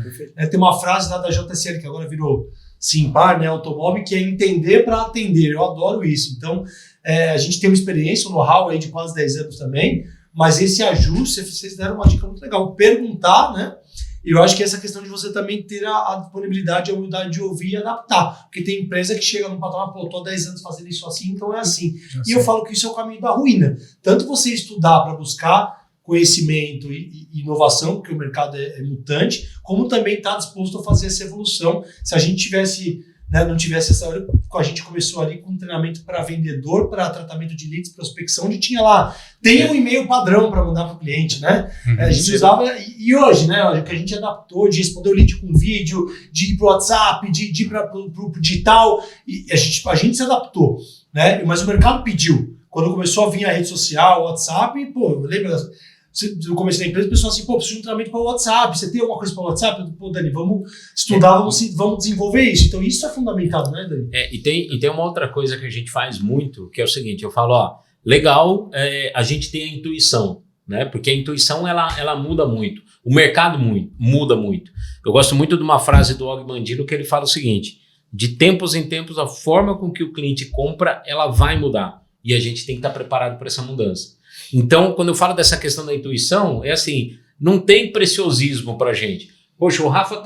Speaker 1: Tem uma frase lá da JCL que agora virou Simpar, né, automóvel, que é entender para atender. Eu adoro isso. Então, a gente tem uma experiência, um know-how aí de quase 10 anos também, mas esse ajuste, vocês deram uma dica muito legal. Perguntar, né? E eu acho que essa questão de você também ter a disponibilidade e a humildade de ouvir e adaptar. Porque tem empresa que chega num patamar, pô, tô há 10 anos fazendo isso assim, então é assim. E eu falo que isso é o caminho da ruína. Tanto você estudar para buscar conhecimento e inovação, porque o mercado é mutante, como também estar disposto a fazer essa evolução. Se a gente tivesse, né, não tivesse essa hora, a gente começou ali com um treinamento para vendedor, para tratamento de leads, prospecção, onde tinha lá, tem um e-mail padrão para mandar para o cliente, né? A gente usava, e hoje, né, o que a gente adaptou de responder o lead com vídeo, de ir para o WhatsApp, de ir para o digital, e a gente se adaptou, né? Mas o mercado pediu. Quando começou a vir a rede social, o WhatsApp, pô, eu lembro... No começo da empresa, o pessoal assim, pô, preciso de um treinamento para o WhatsApp, você tem alguma coisa para o WhatsApp? Pô, Dani, vamos estudar, vamos desenvolver isso. Então isso é fundamental, né, Dani?
Speaker 2: E tem uma outra coisa que a gente faz muito, que é o seguinte, eu falo, ó, legal, a gente tem a intuição, né, porque a intuição, ela muda muito, o mercado muda muito. Eu gosto muito de uma frase do Og Mandino que ele fala o seguinte, de tempos em tempos, a forma com que o cliente compra, ela vai mudar, e a gente tem que estar preparado para essa mudança. Então, quando eu falo dessa questão da intuição, é assim, não tem preciosismo pra gente. Poxa, o Rafa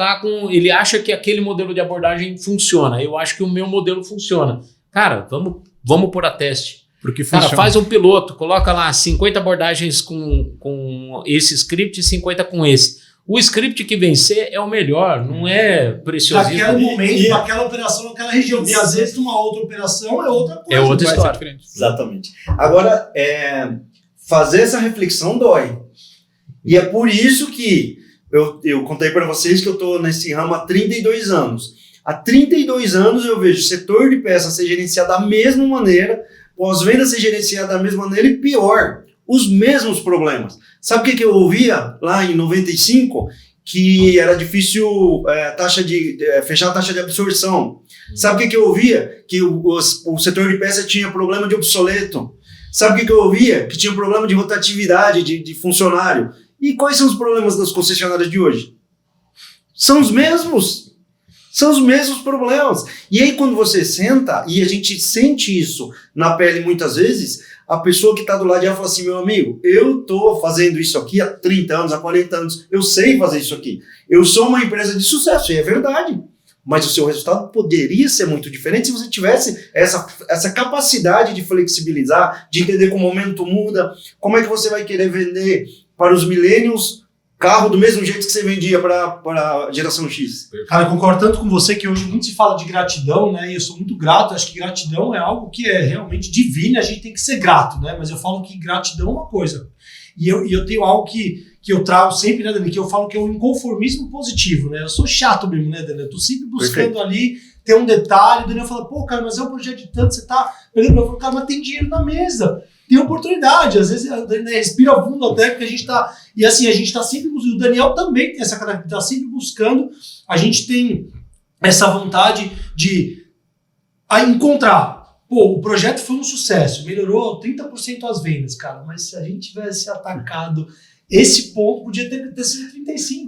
Speaker 2: ele acha que aquele modelo de abordagem funciona, eu acho que o meu modelo funciona. Cara, vamos pôr a teste.
Speaker 3: Porque
Speaker 2: cara, faz um piloto, coloca lá 50 abordagens com esse script e 50 com esse. O script que vencer é o melhor, não é preciosismo.
Speaker 1: Naquele momento, naquela operação, naquela região. E às vezes, numa outra operação, é outra coisa.
Speaker 2: É outra história.
Speaker 4: Exatamente. Agora, fazer essa reflexão dói. E é por isso que eu contei para vocês que eu estou nesse ramo há 32 anos. Há 32 anos eu vejo o setor de peças ser gerenciado da mesma maneira, pós-venda ser gerenciado da mesma maneira e pior, os mesmos problemas. Sabe o que eu ouvia lá em 95? Que era difícil fechar a taxa de absorção. Sabe o que eu ouvia? Que o setor de peças tinha problema de obsoleto. Sabe o que eu ouvia? Que tinha um problema de rotatividade de funcionário. E quais são os problemas das concessionárias de hoje? São os mesmos. São os mesmos problemas. E aí quando você senta, e a gente sente isso na pele muitas vezes, a pessoa que está do lado de ela fala assim, meu amigo, eu estou fazendo isso aqui há 30 anos, há 40 anos, eu sei fazer isso aqui. Eu sou uma empresa de sucesso, e é verdade. Mas o seu resultado poderia ser muito diferente se você tivesse essa capacidade de flexibilizar, de entender como o momento muda, como é que você vai querer vender para os millennials carro do mesmo jeito que você vendia para a geração X.
Speaker 1: Cara, eu concordo tanto com você que hoje muito se fala de gratidão, né? E eu sou muito grato, acho que gratidão é algo que é realmente divino, a gente tem que ser grato, né? Mas eu falo que gratidão é uma coisa. E eu tenho algo que eu trago sempre, né, Dani? Que eu falo que é um inconformismo positivo, né? Eu sou chato mesmo, né, Dani? Eu tô sempre buscando ali ter um detalhe. O Daniel fala, pô, cara, mas é um projeto de tanto, você tá... Eu falo, cara, mas tem dinheiro na mesa. Tem oportunidade. Às vezes a Dani respira fundo até, porque a gente tá... E assim, a gente tá sempre buscando. O Daniel também tem essa característica, tá sempre buscando. A gente tem essa vontade de encontrar. Pô, o projeto foi um sucesso, melhorou 30% as vendas, cara. Mas se a gente tivesse atacado esse ponto, podia ter sido 35%.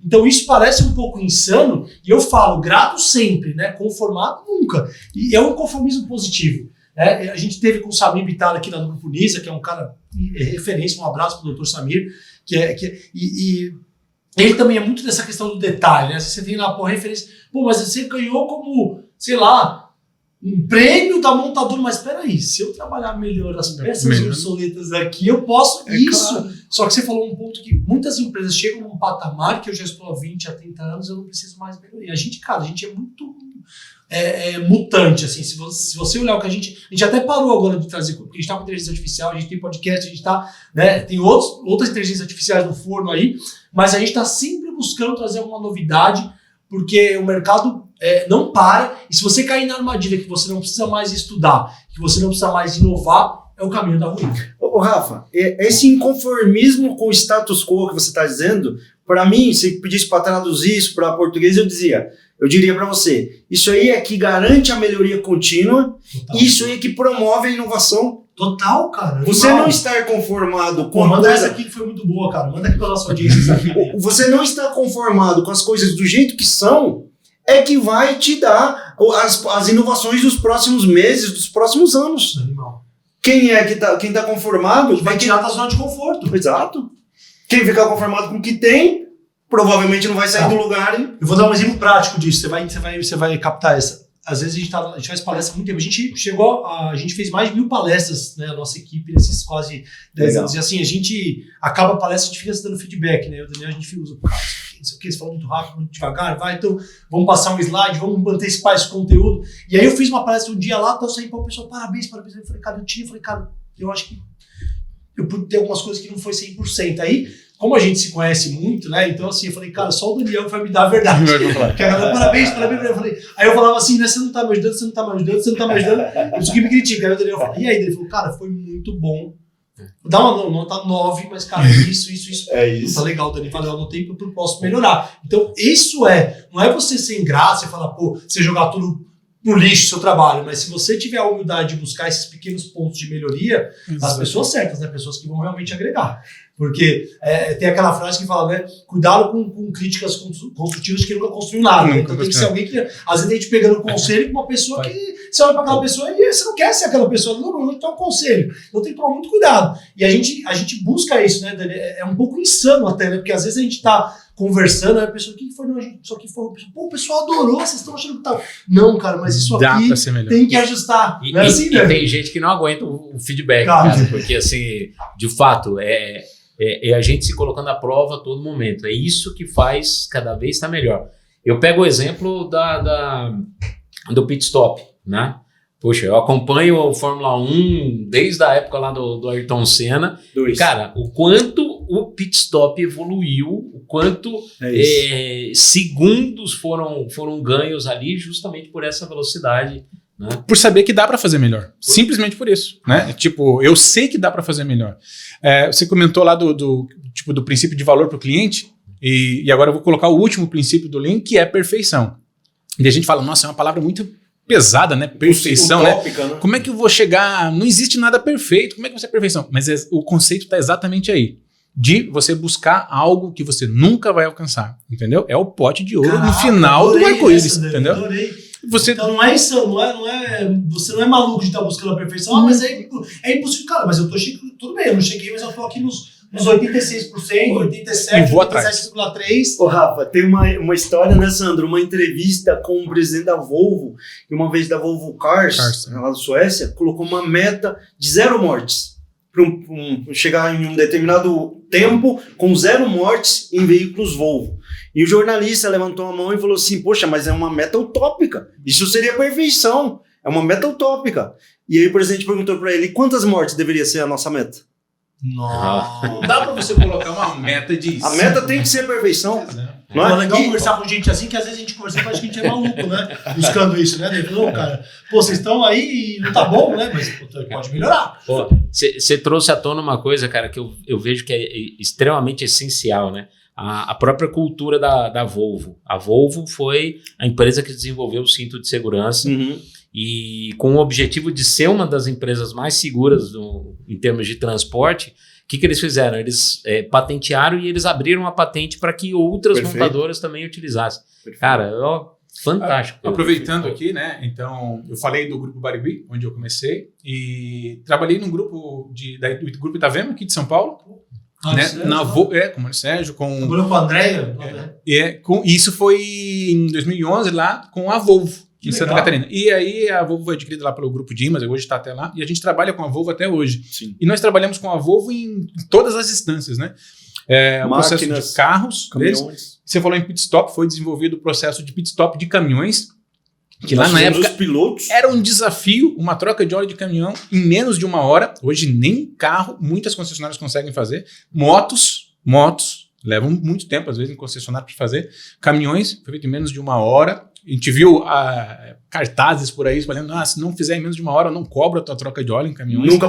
Speaker 1: Então isso parece um pouco insano. E eu falo, grato sempre, né? Conformado nunca. E é um conformismo positivo. A gente teve com o Samir Bittar aqui no Grupo Nisa, que é um cara referência, um abraço pro Dr. Samir, e ele também é muito dessa questão do detalhe, né? Você tem lá, referência, mas você ganhou como, sei lá, um prêmio da montadora, mas peraí, se eu trabalhar melhor as peças obsoletas aqui, eu posso isso. Claro. Só que você falou um ponto que muitas empresas chegam num patamar que eu já estou há 20, a 30 anos, eu não preciso mais melhorar. A gente é muito mutante, assim, se você olhar o que a gente até parou agora de trazer, porque a gente está com inteligência artificial, a gente tem podcast, a gente está, né, tem outras inteligências artificiais no forno aí, mas a gente está sempre buscando trazer alguma novidade, porque o mercado não para, e se você cair na armadilha que você não precisa mais estudar, que você não precisa mais inovar, é o caminho da ruína.
Speaker 4: Ô Rafa, esse inconformismo com o status quo que você está dizendo, para mim, se pedisse para traduzir isso para português, eu diria para você, isso aí é que garante a melhoria contínua, isso aí é que promove a inovação.
Speaker 1: Total, cara.
Speaker 4: Você não estar conformado com
Speaker 1: manda essa aqui que foi muito boa, cara. Manda aqui para nossa audiência.
Speaker 4: Você não estar conformado com as coisas do jeito que são, é que vai te dar as inovações dos próximos meses, dos próximos anos.
Speaker 1: Animal.
Speaker 4: Quem tá conformado...
Speaker 1: Vai tirar da zona de conforto.
Speaker 4: Exato. Quem ficar conformado com o que tem, provavelmente não vai sair do lugar. Hein?
Speaker 1: Eu vou dar um exemplo prático disso. Você vai captar essa. Às vezes a gente faz palestra há muito tempo. A gente fez mais de 1000 palestras, né? A nossa equipe nesses quase 10 anos. E assim, a gente acaba a palestra, a gente fica dando feedback, né? O Daniel, a gente usa, não sei o que, você fala muito rápido, muito devagar, então vamos passar um slide, vamos antecipar esse conteúdo. E aí eu fiz uma palestra um dia lá, tô saindo para o pessoal, parabéns. Eu falei, cara, eu acho que eu pude ter algumas coisas que não foi 100%. Aí, como a gente se conhece muito, né? Então, assim, eu falei, cara, só o Daniel vai me dar a verdade. Parabéns. Aí eu falava assim, né? Você não tá me ajudando. Isso que me critica. Aí o Daniel falou, e aí? Ele falou, cara, foi muito bom. Dá uma nota 9, mas, cara, isso.
Speaker 4: É isso.
Speaker 1: Tá legal, Dani, valeu, anotei porque eu posso melhorar. Então, não é você sem graça e falar, você jogar tudo no lixo, seu trabalho, mas se você tiver a humildade de buscar esses pequenos pontos de melhoria, as pessoas certas, né? Pessoas que vão realmente agregar. Porque tem aquela frase que fala, né? Cuidado com críticas construtivas que nunca construiu nada. Né? Então tem que ser alguém que, às vezes, a gente pegando conselho com uma pessoa que você olha para aquela pessoa e você não quer ser aquela pessoa. Não, eu vou te dar um conselho. Então tem que tomar muito cuidado. E a gente busca isso, né, Dani? É um pouco insano até, né? Porque às vezes a gente tá conversando, aí a pessoa, o que foi? Não, isso aqui foi. O pessoal adorou, vocês estão achando que tá. Não, cara, mas isso aqui tem que ajustar.
Speaker 2: E tem gente que não aguenta o feedback, cara, porque assim, de fato, é a gente se colocando à prova a todo momento. É isso que faz cada vez estar melhor. Eu pego o exemplo do pit stop, né? Poxa, eu acompanho o Fórmula 1 desde a época lá do Ayrton Senna. Cara, o quanto o pit stop evoluiu, o quanto segundos foram ganhos ali justamente por essa velocidade. Né?
Speaker 3: Por saber que dá para fazer melhor. Simplesmente por isso. Né? Tipo, eu sei que dá para fazer melhor. Você comentou lá do princípio de valor para o cliente, e agora eu vou colocar o último princípio do Lean, que é perfeição. E a gente fala, nossa, é uma palavra muito pesada, né? Perfeição, utópica, né? Como é que eu vou chegar? Não existe nada perfeito. Como é que vai ser perfeição? Mas o conceito está exatamente aí. De você buscar algo que você nunca vai alcançar. Entendeu? É o pote de ouro no final do arco-íris. Entendeu?
Speaker 1: Adorei. Então não é isso, você não é maluco de estar buscando a perfeição, mas é impossível. Cara, mas eu tô chegando, tudo bem, eu não cheguei, mas eu tô aqui nos 86%, 87%, 87,3%.
Speaker 4: Ô Rafa, tem uma história, né, Sandro? Uma entrevista com o presidente da Volvo, e uma vez da Volvo Cars, lá da Suécia, colocou uma meta de 0 mortes. Para chegar em um determinado tempo com 0 mortes em veículos Volvo. E o jornalista levantou a mão e falou assim, poxa, mas é uma meta utópica. Isso seria perfeição. É uma meta utópica. E aí o presidente perguntou para ele, quantas mortes deveria ser a nossa meta?
Speaker 3: Não dá para você colocar uma meta de...
Speaker 4: A meta tem que ser perfeição.
Speaker 1: Não é legal conversar com gente assim, que às vezes a gente conversa e acha que a gente é maluco, né? Buscando isso, né? Não, cara, vocês estão aí e não tá bom, né? Mas pode melhorar.
Speaker 2: Você trouxe à tona uma coisa, cara, que eu vejo que é extremamente essencial, né? A própria cultura da Volvo. A Volvo foi a empresa que desenvolveu o cinto de segurança e com o objetivo de ser uma das empresas mais seguras em termos de transporte. O que eles fizeram? Eles patentearam e eles abriram uma patente para que outras montadoras também utilizassem. Perfeito. Cara, Fantástico.
Speaker 3: Aproveitando aqui, né? Então, eu falei do Grupo Barigui, onde eu comecei, e trabalhei num grupo do Grupo Itavema, aqui de São Paulo. Né? Com o Mário Sérgio,
Speaker 1: trabalhou com a Andréia?
Speaker 3: Isso foi em 2011, lá com a Volvo, em Santa Catarina. E aí a Volvo foi adquirida lá pelo Grupo Dimas, hoje está até lá, e a gente trabalha com a Volvo até hoje.
Speaker 4: Sim.
Speaker 3: E nós trabalhamos com a Volvo em todas as instâncias, né? O processo de carros, caminhões. Você falou em pit stop, foi desenvolvido o processo de pit stop de caminhões, que lá na época
Speaker 4: pilotos.
Speaker 3: Era um desafio, uma troca de óleo de caminhão em menos de 1 hora. Hoje nem carro, muitas concessionárias conseguem fazer. Motos levam muito tempo, às vezes, em concessionário para fazer. Caminhões, foi feito em menos de 1 hora. A gente viu cartazes por aí espalhando, se não fizer em menos de 1 hora, não cobra a tua troca de óleo em caminhões. Nunca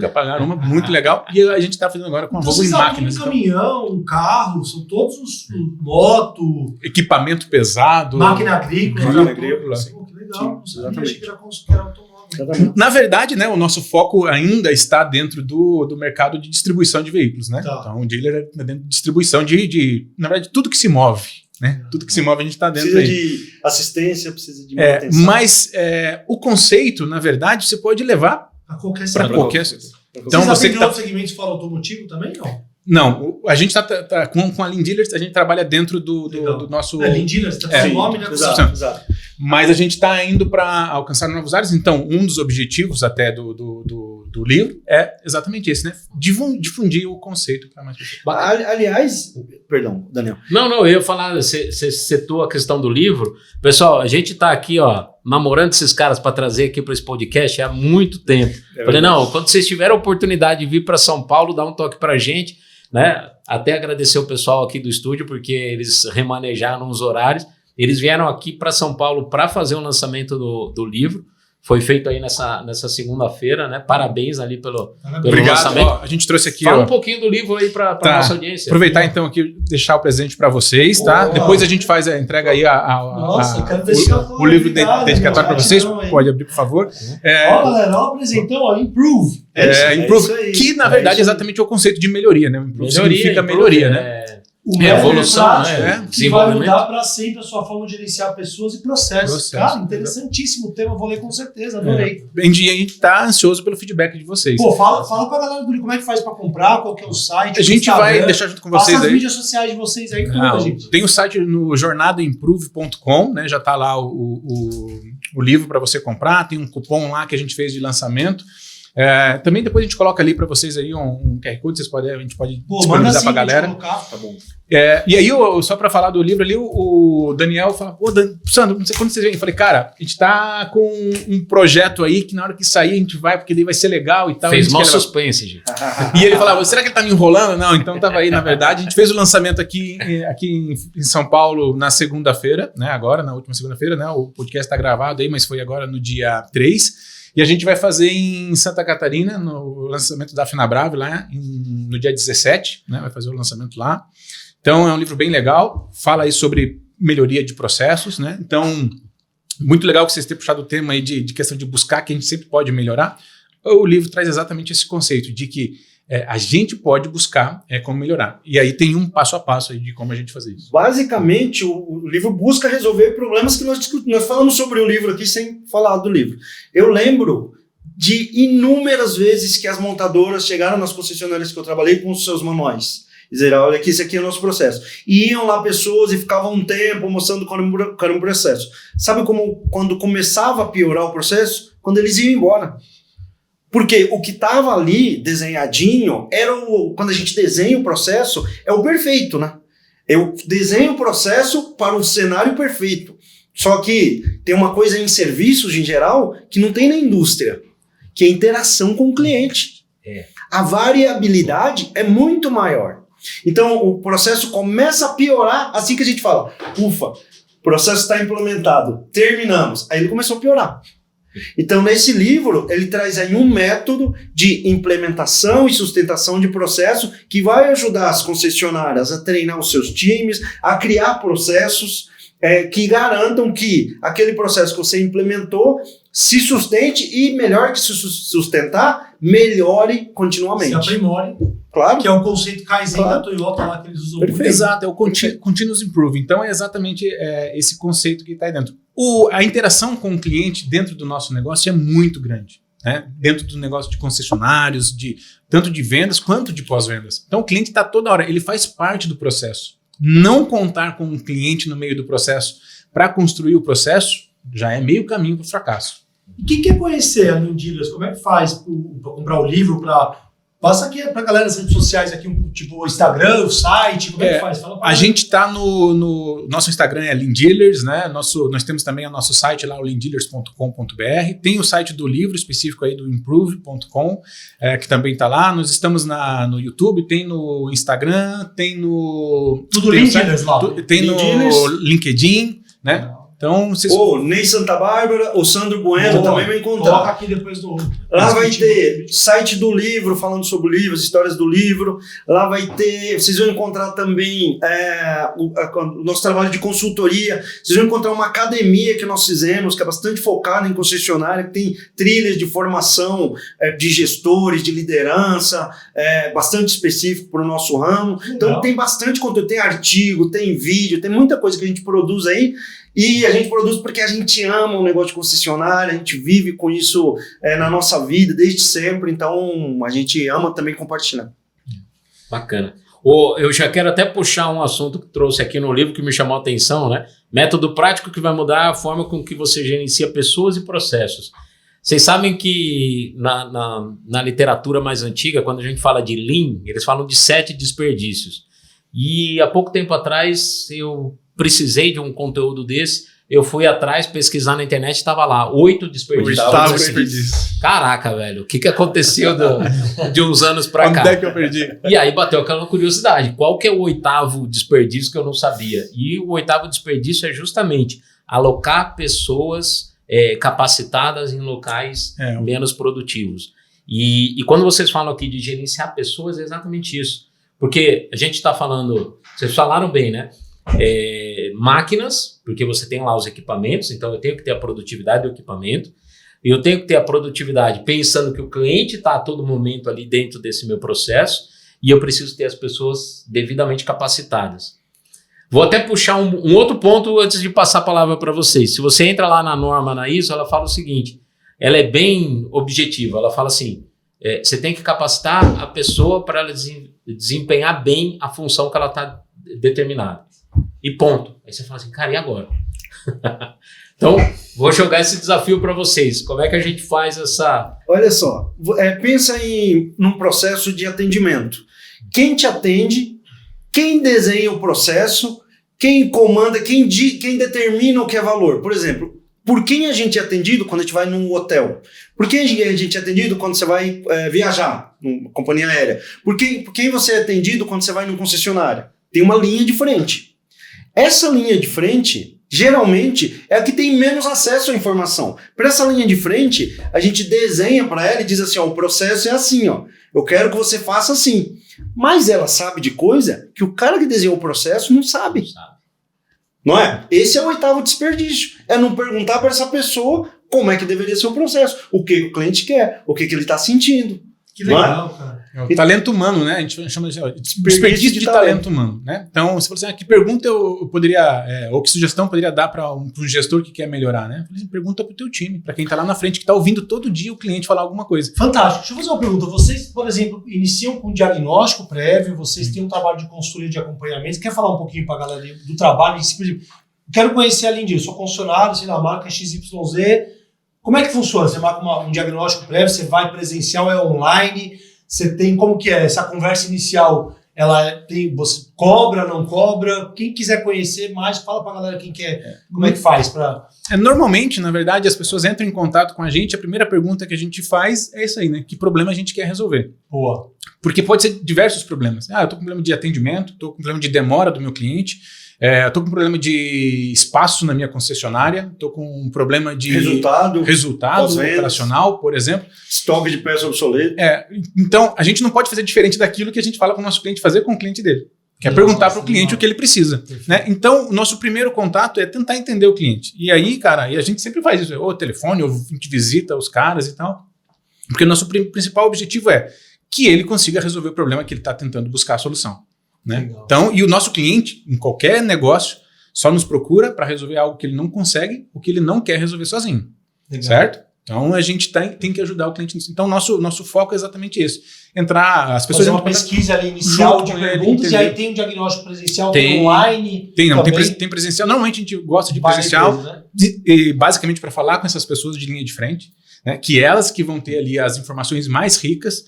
Speaker 3: pagaram, muito legal. E a gente está fazendo agora com a Volvo em máquinas.
Speaker 1: Caminhão, carro, são todos os moto,
Speaker 3: equipamento pesado.
Speaker 1: Máquina agrícola.
Speaker 3: Sim,
Speaker 1: que legal.
Speaker 4: Sim,
Speaker 1: Achei que era automóvel.
Speaker 3: Na verdade, né, o nosso foco ainda está dentro do mercado de distribuição de veículos, né?
Speaker 1: Tá.
Speaker 3: Então, o dealer é dentro de distribuição na verdade, tudo que se move. Né? Tudo que se move a gente está dentro
Speaker 4: precisa
Speaker 3: aí.
Speaker 4: de assistência, precisa de manutenção.
Speaker 3: Mas o conceito, na verdade, você pode levar
Speaker 1: para qualquer
Speaker 3: setor.
Speaker 1: Então, você que outros segmentos fora automotivo também, não?
Speaker 3: Não, a gente tá com a Lean Dealers, a gente trabalha dentro do nosso...
Speaker 1: Lean Dealers, tá com o nome, né?
Speaker 3: Exato. Mas a gente está indo para alcançar novos áreas, então um dos objetivos até do livro é exatamente esse, né? Difundir o conceito para mais pessoas.
Speaker 4: Aliás, perdão, Daniel.
Speaker 2: Não, eu ia falar, você citou a questão do livro. Pessoal, a gente está aqui, namorando esses caras para trazer aqui para esse podcast há muito tempo. Falei, não, quando vocês tiverem a oportunidade de vir para São Paulo, dá um toque para a gente, né? Até agradecer o pessoal aqui do estúdio, porque eles remanejaram os horários. Eles vieram aqui para São Paulo para fazer o lançamento do livro. Foi feito aí nessa segunda-feira, né? Parabéns ali pelo lançamento.
Speaker 3: A gente trouxe aqui...
Speaker 2: Fala um pouquinho do livro aí para a nossa audiência.
Speaker 3: Aproveitar então aqui, deixar o presente para vocês, tá? Depois a gente faz a entrega aí o livro dedicatório para vocês. Pode abrir, por favor.
Speaker 1: Galera, apresentão, Improve.
Speaker 3: Improve, que na verdade é exatamente o conceito de melhoria, né? Improve significa melhoria, né?
Speaker 2: Evolução, né?
Speaker 1: Que vai mudar para sempre a sua forma de gerenciar pessoas e processos. Cara, interessantíssimo o tema, vou ler com certeza, adorei.
Speaker 3: A gente está ansioso pelo feedback de vocês.
Speaker 1: Pô, fala pra galera do livro como é que faz para comprar, qual que é o site.
Speaker 3: A gente vai deixar junto com vocês aí.
Speaker 1: Passa as mídias sociais de vocês aí, gente.
Speaker 3: Tem o site no jornadaimprove.com, né? Já está lá o livro para você comprar, tem um cupom lá que a gente fez de lançamento. Também depois a gente coloca ali para vocês aí um QR Code, a gente pode disponibilizar para a galera.
Speaker 1: Tá bom.
Speaker 3: E aí, só para falar do livro ali, o Daniel fala, Sandro, não sei quando vocês vêm. Eu falei, cara, a gente tá com um projeto aí que na hora que sair a gente vai, porque daí vai ser legal e tal.
Speaker 2: Fez mal suspense, gente.
Speaker 3: E ele falava, será que ele tá me enrolando? Não, então tava aí, na verdade. A gente fez o lançamento aqui em São Paulo na segunda-feira, né? Agora, na última segunda-feira, né? O podcast tá gravado aí, mas foi agora no dia 3. E a gente vai fazer em Santa Catarina, no lançamento da Finabrave, lá no dia 17, né? Vai fazer o lançamento lá. Então, é um livro bem legal, fala aí sobre melhoria de processos, né? Então, muito legal que vocês tenham puxado o tema aí de questão de buscar, que a gente sempre pode melhorar. O livro traz exatamente esse conceito de que a gente pode buscar como melhorar. E aí tem um passo a passo aí de como a gente fazer isso.
Speaker 4: Basicamente, o livro busca resolver problemas que nós discutimos. Nós falamos sobre o livro aqui sem falar do livro. Eu lembro de inúmeras vezes que as montadoras chegaram nas concessionárias que eu trabalhei com os seus manuais. Dizer, olha que esse aqui é o nosso processo. E iam lá pessoas e ficavam um tempo mostrando qual era um processo. Sabe quando começava a piorar o processo? Quando eles iam embora. Porque o que estava ali desenhadinho quando a gente desenha o processo, é o perfeito, né? Eu desenho o processo para o cenário perfeito. Só que tem uma coisa em serviços em geral que não tem na indústria, que é a interação com o cliente. A variabilidade é muito maior. Então o processo começa a piorar assim que a gente fala, ufa, o processo está implementado, terminamos. Aí ele começou a piorar. Então, nesse livro, ele traz aí um método de implementação e sustentação de processo que vai ajudar as concessionárias a treinar os seus times, a criar processos que garantam que aquele processo que você implementou se sustente e, melhor que se sustentar, melhore continuamente.
Speaker 1: Se aprimore.
Speaker 4: Claro.
Speaker 1: Que é o conceito Kaizen
Speaker 4: Claro.
Speaker 1: da Toyota lá que eles usam
Speaker 4: Perfeito.
Speaker 1: muito.
Speaker 3: Exato, é o continuous improve. Então é exatamente esse conceito que está aí dentro. A interação com o cliente dentro do nosso negócio é muito grande, né? Dentro do negócio de concessionários, tanto de vendas quanto de pós-vendas. Então o cliente está toda hora, ele faz parte do processo. Não contar com o cliente no meio do processo para construir o processo já é meio caminho para o fracasso.
Speaker 1: E quem quer conhecer a Lean Dealers, como é que faz para comprar o livro? Passa aqui para a galera nas redes sociais, aqui, tipo o Instagram, o site, como é que faz? Fala pra
Speaker 3: A
Speaker 1: mim.
Speaker 3: gente está no nosso Instagram é Lean Dealers, né? Nós temos também o nosso site lá, o leandealers.com.br. Tem o site do livro específico aí do improve.com, que também está lá. Nós estamos no YouTube, tem no Instagram, tem no...
Speaker 1: Tudo
Speaker 3: tem
Speaker 1: Lean
Speaker 3: o site-
Speaker 1: Dealers lá.
Speaker 3: Tem
Speaker 4: Lean
Speaker 3: no
Speaker 4: Dealers.
Speaker 3: LinkedIn, né? Então, vocês...
Speaker 4: O Ney Santa Bárbara, o Sandro Bueno
Speaker 1: Boa.
Speaker 4: também vai encontrar.
Speaker 1: Coloca aqui depois do...
Speaker 4: Lá vai ter site do livro, falando sobre o livro, as histórias do livro. Lá vai ter, vocês vão encontrar também o nosso trabalho de consultoria. Vocês vão encontrar uma academia que nós fizemos, que é bastante focada em concessionária, que tem trilhas de formação de gestores, de liderança, bastante específico para o nosso ramo. Então
Speaker 1: Legal.
Speaker 4: tem bastante conteúdo, tem artigo, tem vídeo, tem muita coisa que a gente produz aí. E a gente produz porque a gente ama o negócio de concessionária, a gente vive com isso na nossa vida desde sempre, então a gente ama também compartilhar.
Speaker 2: Bacana. Eu já quero até puxar um assunto que trouxe aqui no livro que me chamou a atenção, né? Método prático que vai mudar a forma com que você gerencia pessoas e processos. Vocês sabem que na literatura mais antiga, quando a gente fala de Lean, eles falam de 7 desperdícios. E há pouco tempo atrás eu precisei de um conteúdo desse, eu fui atrás, pesquisar na internet, estava lá, 8 desperdícios.
Speaker 3: Oitavo
Speaker 2: Assim,
Speaker 3: desperdício.
Speaker 2: Caraca, velho, o que aconteceu de uns anos pra cá?
Speaker 3: Onde é que eu perdi?
Speaker 2: E aí bateu aquela curiosidade, qual que é o 8º desperdício que eu não sabia? E o 8º desperdício é justamente alocar pessoas capacitadas em locais menos produtivos. E quando vocês falam aqui de gerenciar pessoas, é exatamente isso. Porque a gente está falando, vocês falaram bem, né? Máquinas, porque você tem lá os equipamentos, então eu tenho que ter a produtividade do equipamento, e eu tenho que ter a produtividade pensando que o cliente está a todo momento ali dentro desse meu processo, e eu preciso ter as pessoas devidamente capacitadas. Vou até puxar um outro ponto antes de passar a palavra para vocês. Se você entra lá na norma, na ISO, ela fala o seguinte, ela é bem objetiva, ela fala assim, você tem que capacitar a pessoa para ela desempenhar bem a função que ela está determinada. E ponto. Aí você fala assim, cara, e agora? Então, vou jogar esse desafio para vocês. Como é que a gente faz essa...
Speaker 4: Olha só, pensa num processo de atendimento. Quem te atende, quem desenha o processo, quem comanda, quem determina o que é valor. Por exemplo, por quem a gente é atendido quando a gente vai num hotel? Por quem a gente é atendido quando você vai viajar numa companhia aérea? Por quem você é atendido quando você vai numa concessionária? Tem uma linha de frente. Essa linha de frente, geralmente, é a que tem menos acesso à informação. Para essa linha de frente, a gente desenha para ela e diz assim, ó, o processo é assim, ó, eu quero que você faça assim. Mas ela sabe de coisa que o cara que desenhou o processo não sabe. Não é? Esse é o 8º desperdício. É não perguntar para essa pessoa como é que deveria ser o processo, o que o cliente quer, o que ele está sentindo.
Speaker 1: Que legal, cara.
Speaker 3: É o talento humano, né? A gente chama de desperdício de talento humano, né? Então, você falou assim, que pergunta eu poderia, ou que sugestão poderia dar para um gestor que quer melhorar, né? Eu falei assim, pergunta para o teu time, para quem está lá na frente, que está ouvindo todo dia o cliente falar alguma coisa.
Speaker 1: Fantástico. Deixa eu fazer uma pergunta. Vocês, por exemplo, iniciam com diagnóstico prévio, vocês têm um trabalho de consultoria de acompanhamento. Quer falar um pouquinho para a galera do trabalho? Quero conhecer a Lean Dealers. Sou funcionário, sei lá, marca XYZ. Como é que funciona? Você marca um diagnóstico prévio, você vai presencial, é online, você tem, como que é? Essa conversa inicial, você cobra, não cobra? Quem quiser conhecer mais, fala pra galera quem quer, como é que faz pra...
Speaker 3: Normalmente, na verdade, as pessoas entram em contato com a gente, a primeira pergunta que a gente faz é isso aí, né? Que problema a gente quer resolver?
Speaker 1: Boa.
Speaker 3: Porque pode ser diversos problemas. Eu tô com problema de atendimento, tô com problema de demora do meu cliente, estou com um problema de espaço na minha concessionária, estou com um problema de resultado operacional, por exemplo.
Speaker 4: Estoque de peça obsoleta.
Speaker 3: Então, a gente não pode fazer diferente daquilo que a gente fala para o nosso cliente fazer com o cliente dele. Que é perguntar para o cliente o que ele precisa. Né? Então, o nosso primeiro contato é tentar entender o cliente. E aí, cara, e a gente sempre faz isso, ou telefone, ou a gente visita os caras e tal. Porque o nosso principal objetivo é que ele consiga resolver o problema que ele está tentando buscar a solução. Né?
Speaker 1: Legal.
Speaker 3: Então, e o nosso cliente, em qualquer negócio, só nos procura para resolver algo que ele não consegue, o que ele não quer resolver sozinho.
Speaker 1: Legal.
Speaker 3: Certo? Então, a gente tem que ajudar o cliente nisso. Então, nosso foco é exatamente esse. Entrar, as pessoas...
Speaker 1: Fazer uma pesquisa ali inicial de
Speaker 3: junto com ele,
Speaker 1: perguntas, e
Speaker 3: entender.
Speaker 1: aí tem um diagnóstico presencial,
Speaker 3: Tem.
Speaker 1: tem online.
Speaker 3: Tem presencial. Normalmente a gente gosta de presencial,
Speaker 1: Né?
Speaker 3: e basicamente para falar com essas pessoas de linha de frente, né, que elas que vão ter ali as informações mais ricas.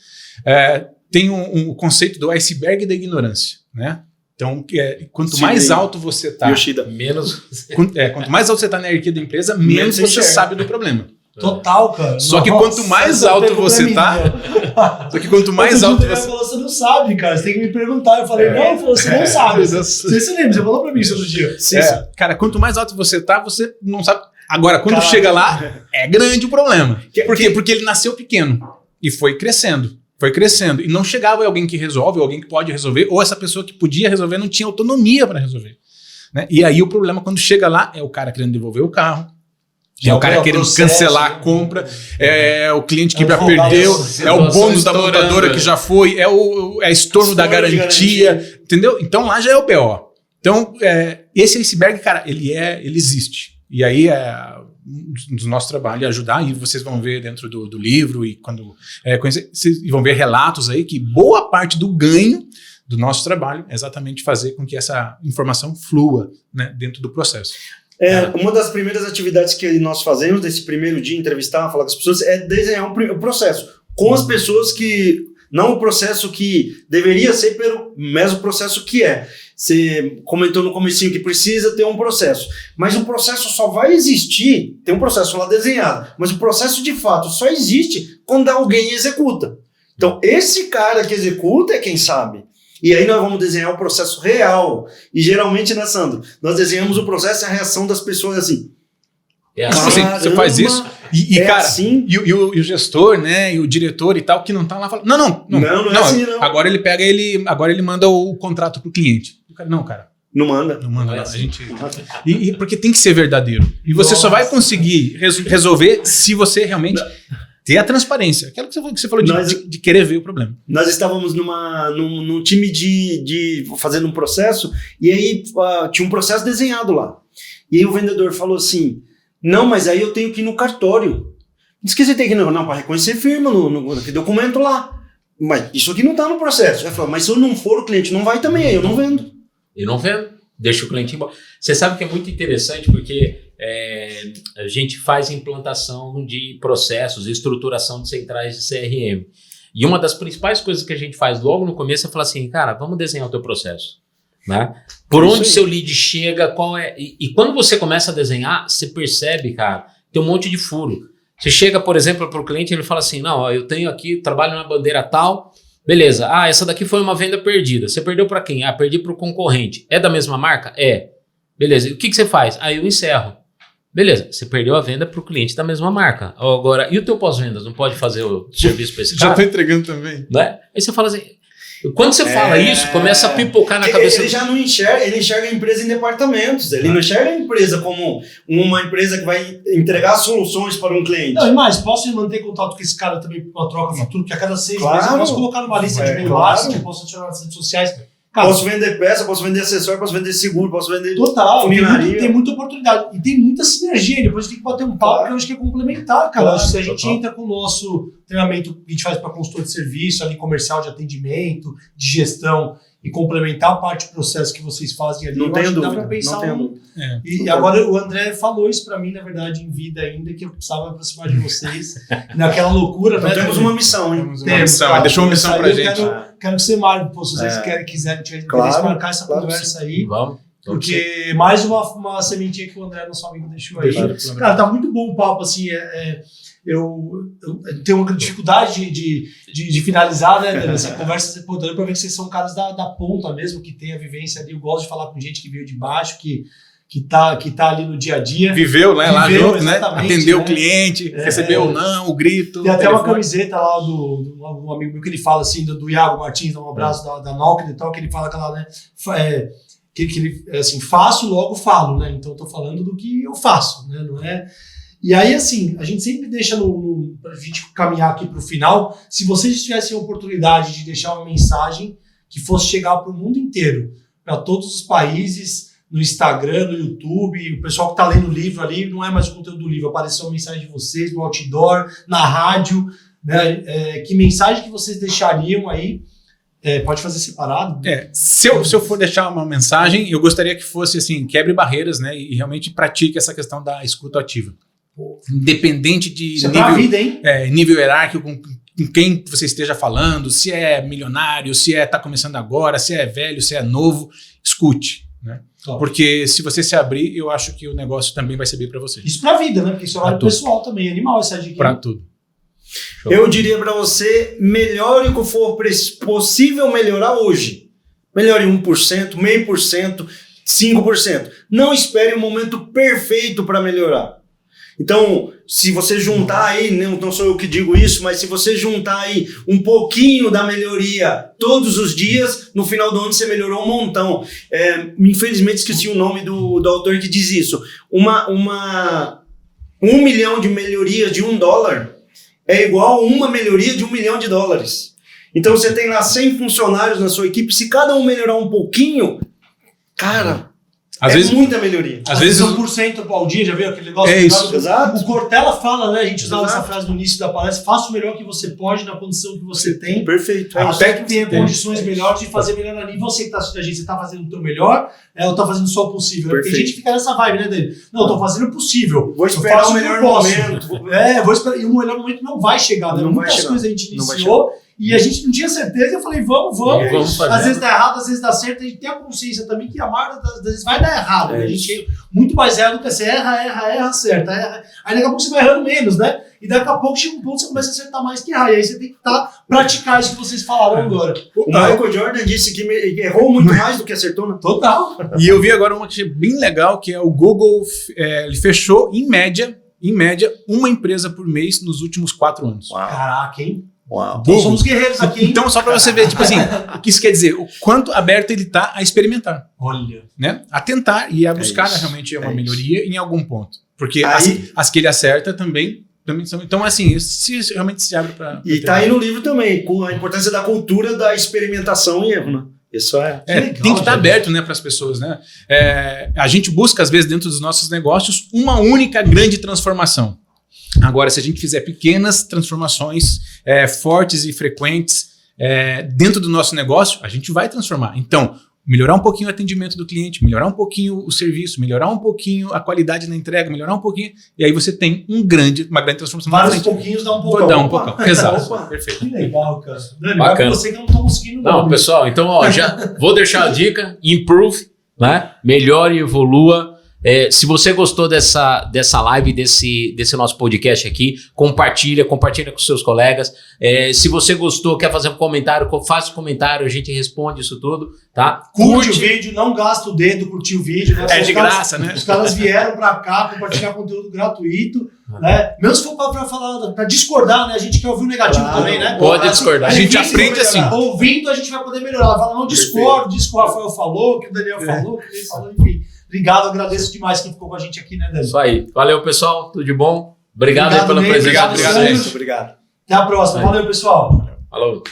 Speaker 3: Tem um conceito do iceberg da ignorância, né? Então, quanto
Speaker 4: Sim,
Speaker 3: mais
Speaker 4: bem.
Speaker 3: alto você está,
Speaker 4: Yoshida.
Speaker 2: Menos.
Speaker 3: quanto mais alto você está na hierarquia da empresa, menos
Speaker 4: você
Speaker 3: você
Speaker 4: enxerga.
Speaker 3: sabe do problema.
Speaker 1: Total, cara.
Speaker 3: Só que
Speaker 1: Nossa,
Speaker 3: quanto mais
Speaker 1: essa
Speaker 3: alto
Speaker 1: pegou
Speaker 3: você
Speaker 1: pra mim,
Speaker 3: tá,
Speaker 1: né?
Speaker 3: Só que quanto mais
Speaker 1: Outro
Speaker 3: alto
Speaker 1: dia o André falou, você não sabe, cara, você tem que me perguntar. Eu falei, não, ele falou, você não sabe. Não sei se você lembra, você falou pra mim isso outro dia.
Speaker 3: Cara, quanto mais alto você tá, você não sabe. Agora, quando
Speaker 1: Caraca.
Speaker 3: chega lá, é grande o problema. Por quê?
Speaker 4: Que-
Speaker 3: Porque ele nasceu pequeno e foi crescendo. Foi crescendo. E não chegava alguém que resolve, ou alguém que pode resolver, ou essa pessoa que podia resolver não tinha autonomia para resolver. Né? E aí o problema, quando chega lá, é o cara querendo devolver o carro, é o cara querendo
Speaker 1: processo,
Speaker 3: cancelar
Speaker 1: né?
Speaker 3: a compra, é o cliente que
Speaker 1: É o
Speaker 3: já
Speaker 1: advogado,
Speaker 3: perdeu,
Speaker 2: situação
Speaker 3: é o bônus da
Speaker 2: estourando,
Speaker 3: montadora que já foi, é estorno da
Speaker 4: Estorno de
Speaker 3: garantia, entendeu? Então lá já é o BO. Então, esse iceberg, cara, ele existe. E aí um dos nossos trabalhos é ajudar, e vocês vão ver dentro do livro, e quando conhecer, vocês vão ver relatos aí que boa parte do ganho do nosso trabalho é exatamente fazer com que essa informação flua, né, dentro do processo.
Speaker 4: Uma das primeiras atividades que nós fazemos nesse primeiro dia, entrevistar, falar com as pessoas, é desenhar o processo com as pessoas que... Não o processo que deveria ser, mas o processo que é. Você comentou no comecinho que precisa ter um processo. Mas o processo só vai existir, tem um processo lá desenhado, mas o processo de fato só existe quando alguém executa. Então, esse cara que executa é quem sabe. E aí nós vamos desenhar o processo real. E geralmente, né, Sandro? Nós desenhamos o processo e a reação das pessoas assim.
Speaker 3: Tipo assim, você faz isso e cara,
Speaker 4: assim.
Speaker 3: e o gestor, né, e o diretor e tal, que não tá lá falando, não
Speaker 4: é assim, não.
Speaker 3: Agora ele manda o contrato pro cliente. O cara, não, cara,
Speaker 4: Não manda.
Speaker 3: não manda,
Speaker 2: Não é
Speaker 3: não.
Speaker 2: assim.
Speaker 3: A gente... E porque tem que ser verdadeiro. E você só vai conseguir resolver se você realmente ter a transparência. Aquilo que você falou de querer ver o problema.
Speaker 4: Nós estávamos num time de fazendo um processo, e aí tinha um processo desenhado lá. E aí o vendedor falou assim, não, mas aí eu tenho que ir no cartório. Diz que você tem que ir, não, para reconhecer firma, no documento lá. Mas isso aqui não está no processo. Ele falou, mas se eu não for, o cliente não vai também, aí eu não vendo.
Speaker 2: E não vendo, deixa o cliente embora. Você sabe que é muito interessante porque a gente faz implantação de processos, estruturação de centrais de CRM. E uma das principais coisas que a gente faz logo no começo é falar assim, cara, vamos desenhar o teu processo. Né? Por onde seu lead chega, qual é... E quando você começa a desenhar, você percebe, cara, tem um monte de furo. Você chega, por exemplo, para o cliente e ele fala assim, não, ó, eu tenho aqui, trabalho na bandeira tal, beleza, essa daqui foi uma venda perdida. Você perdeu para quem? Perdi para o concorrente. É da mesma marca? É. Beleza, e o que você faz? Aí eu encerro. Beleza, você perdeu a venda para o cliente da mesma marca. Agora, e o teu pós-vendas? Não pode fazer o serviço para esse cara?
Speaker 3: Já tô entregando também.
Speaker 2: Né? Aí você fala assim... Quando você fala isso, começa a pipocar na cabeça.
Speaker 4: Ele já não enxerga, ele enxerga a empresa em departamentos. Ele não enxerga a empresa como uma empresa que vai entregar soluções para um cliente.
Speaker 1: Não, e mais, posso manter contato com esse cara também para uma troca futura, porque a cada 6
Speaker 4: Claro.
Speaker 1: meses eu posso colocar numa lista de e-mail
Speaker 4: claro.
Speaker 1: que eu posso adicionar nas redes sociais. Cara,
Speaker 4: Posso vender peça, posso vender acessório, posso vender seguro, posso vender...
Speaker 1: total,
Speaker 4: funilaria.
Speaker 1: tem muita oportunidade. E tem muita sinergia. Depois a gente tem que bater um papo, que eu acho que é complementar, cara.
Speaker 4: Claro,
Speaker 1: Acho que se a gente
Speaker 2: total.
Speaker 1: entra com o nosso treinamento que a gente faz para consultor de serviço, ali comercial de atendimento, de gestão, e complementar a parte do processo que vocês fazem ali,
Speaker 4: Não
Speaker 1: eu
Speaker 4: tenho
Speaker 1: acho que dá
Speaker 4: dúvida,
Speaker 1: para pensar
Speaker 4: não tenho
Speaker 1: um...
Speaker 4: dúvida.
Speaker 1: E agora o André falou isso para mim, na verdade, em vida ainda, que eu precisava aproximar de vocês. Naquela loucura,
Speaker 4: Então
Speaker 1: né?
Speaker 4: temos uma missão, hein?
Speaker 3: Ele deixou uma missão pra
Speaker 1: Eu
Speaker 3: gente.
Speaker 1: quero que você marque, pô, se vocês quiserem
Speaker 4: Claro,
Speaker 1: marcar essa
Speaker 4: claro,
Speaker 1: conversa aí.
Speaker 2: Vamos.
Speaker 1: Porque mais uma sementinha que o André, nosso amigo, deixou aí.
Speaker 3: Claro.
Speaker 1: Cara, tá muito bom o papo, assim, eu tenho uma dificuldade de finalizar, né, nessa conversa, pô, dando pra ver que vocês são caras da ponta mesmo, que tem a vivência ali. Eu gosto de falar com gente que veio de baixo, que tá ali no dia a dia.
Speaker 3: Viveu, né? Lá
Speaker 1: Viveu,
Speaker 3: junto, né?
Speaker 1: exatamente,
Speaker 3: Atendeu
Speaker 1: né?
Speaker 3: o cliente, recebeu ou não, o grito.
Speaker 1: Tem até
Speaker 3: telefone.
Speaker 1: uma camiseta lá do um amigo meu que ele fala assim, do Iago Martins, um abraço da Nalk e tal, que ele fala aquela, né, que ele, assim, faço, logo falo, né? Então eu tô falando do que eu faço, né? Não é... E aí, assim, a gente sempre deixa pra gente caminhar aqui pro final, se vocês tivessem a oportunidade de deixar uma mensagem que fosse chegar para o mundo inteiro, para todos os países, no Instagram, no YouTube, o pessoal que está lendo o livro ali, não é mais o conteúdo do livro, apareceu uma mensagem de vocês, no outdoor, na rádio, né? Que mensagem que vocês deixariam aí? Pode fazer separado?
Speaker 3: Se eu for deixar uma mensagem, eu gostaria que fosse assim, quebre barreiras, né? E realmente pratique essa questão da escuta ativa. Independente de
Speaker 1: Isso é pra vida, hein?
Speaker 3: nível hierárquico, com quem você esteja falando, se é milionário, se tá começando agora, se é velho, se é novo, escute, né? Porque se você se abrir, eu acho que o negócio também vai ser bem para você.
Speaker 1: Isso pra vida, né? Porque isso é hora pessoal também, animal essa dica.
Speaker 3: Para tudo.
Speaker 4: Show. Eu diria para você, melhore o que for possível melhorar hoje. Melhore 1%, 0,5%, 5%. Não espere o momento perfeito para melhorar. Então, se você juntar aí, não sou eu que digo isso, mas se você juntar aí um pouquinho da melhoria todos os dias, no final do ano você melhorou um montão. Infelizmente esqueci o nome do autor que diz isso. 1 milhão de melhorias de $1 é igual a uma melhoria de $1 milhão. Então você tem lá 100 funcionários na sua equipe, se cada um melhorar um pouquinho, cara...
Speaker 3: Às vezes,
Speaker 1: muita melhoria.
Speaker 3: Às vezes
Speaker 1: 1% ao dia, já viu aquele negócio?
Speaker 3: Isso.
Speaker 4: Exato.
Speaker 1: O Cortella fala, né? A gente usava essa frase no início da palestra: faça o melhor que você pode na condição que você tem.
Speaker 4: Perfeito.
Speaker 1: Até que tenha condições melhores de fazer melhor ali. Você que está assistindo a gente, você está fazendo o teu melhor, ou está fazendo só o possível? Porque a gente fica nessa vibe, né, dele? Não, eu tô fazendo o possível.
Speaker 4: Vou esperar o melhor momento.
Speaker 1: Vou esperar. E o melhor momento não vai chegar, né? Muitas coisas a gente iniciou. E a gente não tinha certeza, eu falei, vamos fazer. Às vezes dá errado, às vezes dá certo, a gente tem a consciência também que a maioria das vezes vai dar errado. A gente muito mais erra do que você erra, acerta. Aí daqui a pouco você vai errando menos, né? E daqui a pouco chega um ponto que você começa a acertar mais que errar. E aí você tem que praticar isso que vocês falaram agora.
Speaker 4: O Michael Jordan disse que errou muito mais do que acertou, né?
Speaker 1: Total.
Speaker 3: E eu vi agora uma que é bem legal, que é o Google, ele fechou, em média, uma empresa por mês nos últimos 4 anos.
Speaker 4: Uau.
Speaker 1: Caraca, hein?
Speaker 4: Uau.
Speaker 1: Então somos guerreiros aqui, hein?
Speaker 3: Então, só para você ver, tipo assim, o que isso quer dizer? O quanto aberto ele tá a experimentar.
Speaker 1: Olha.
Speaker 3: Né? A tentar e a buscar realmente uma melhoria em algum ponto. Porque as que ele acerta também são. Então, assim, se realmente se abre para.
Speaker 4: E tá aí no livro também, com a importância da cultura da experimentação e erro, né? Isso legal,
Speaker 3: tem que estar aberto, né, para as pessoas, né? A gente busca, às vezes, dentro dos nossos negócios, uma única grande transformação. Agora, se a gente fizer pequenas transformações fortes e frequentes dentro do nosso negócio, a gente vai transformar. Então, melhorar um pouquinho o atendimento do cliente, melhorar um pouquinho o serviço, melhorar um pouquinho a qualidade na entrega, melhorar um pouquinho, e aí você tem uma grande transformação.
Speaker 1: Vários pouquinhos dá um pouco.
Speaker 3: Dá um pouco. Exato. Perfeito.
Speaker 1: Que legal, cara. Dani,
Speaker 2: bacana.
Speaker 1: Você que eu não tô conseguindo.
Speaker 2: Não, pessoal, então já vou deixar a dica: improve, né? Melhore e evolua. Se você gostou dessa live, desse nosso podcast aqui, compartilha com seus colegas. Se você gostou, quer fazer um comentário, faça um comentário, a gente responde isso tudo, tá?
Speaker 1: Curte o vídeo, não gasta o dedo, curtir o vídeo. Né?
Speaker 3: De graça, né?
Speaker 1: Os caras vieram pra cá compartilhar conteúdo gratuito, né? Mesmo se for pra discordar, né? A gente quer ouvir o negativo também, né?
Speaker 2: Pode discordar.
Speaker 3: A gente aprende assim.
Speaker 1: Ouvindo, a gente vai poder melhorar. Fala, não discordo, diz que o Rafael falou, que o Daniel falou, que ele falou, enfim. Obrigado, agradeço demais quem ficou com a gente aqui, né, Dani?
Speaker 2: Isso aí. Valeu, pessoal. Tudo de bom? Obrigado aí pela presença.
Speaker 1: Obrigado.
Speaker 4: Obrigado.
Speaker 1: Até a próxima. Valeu, pessoal.
Speaker 2: Falou.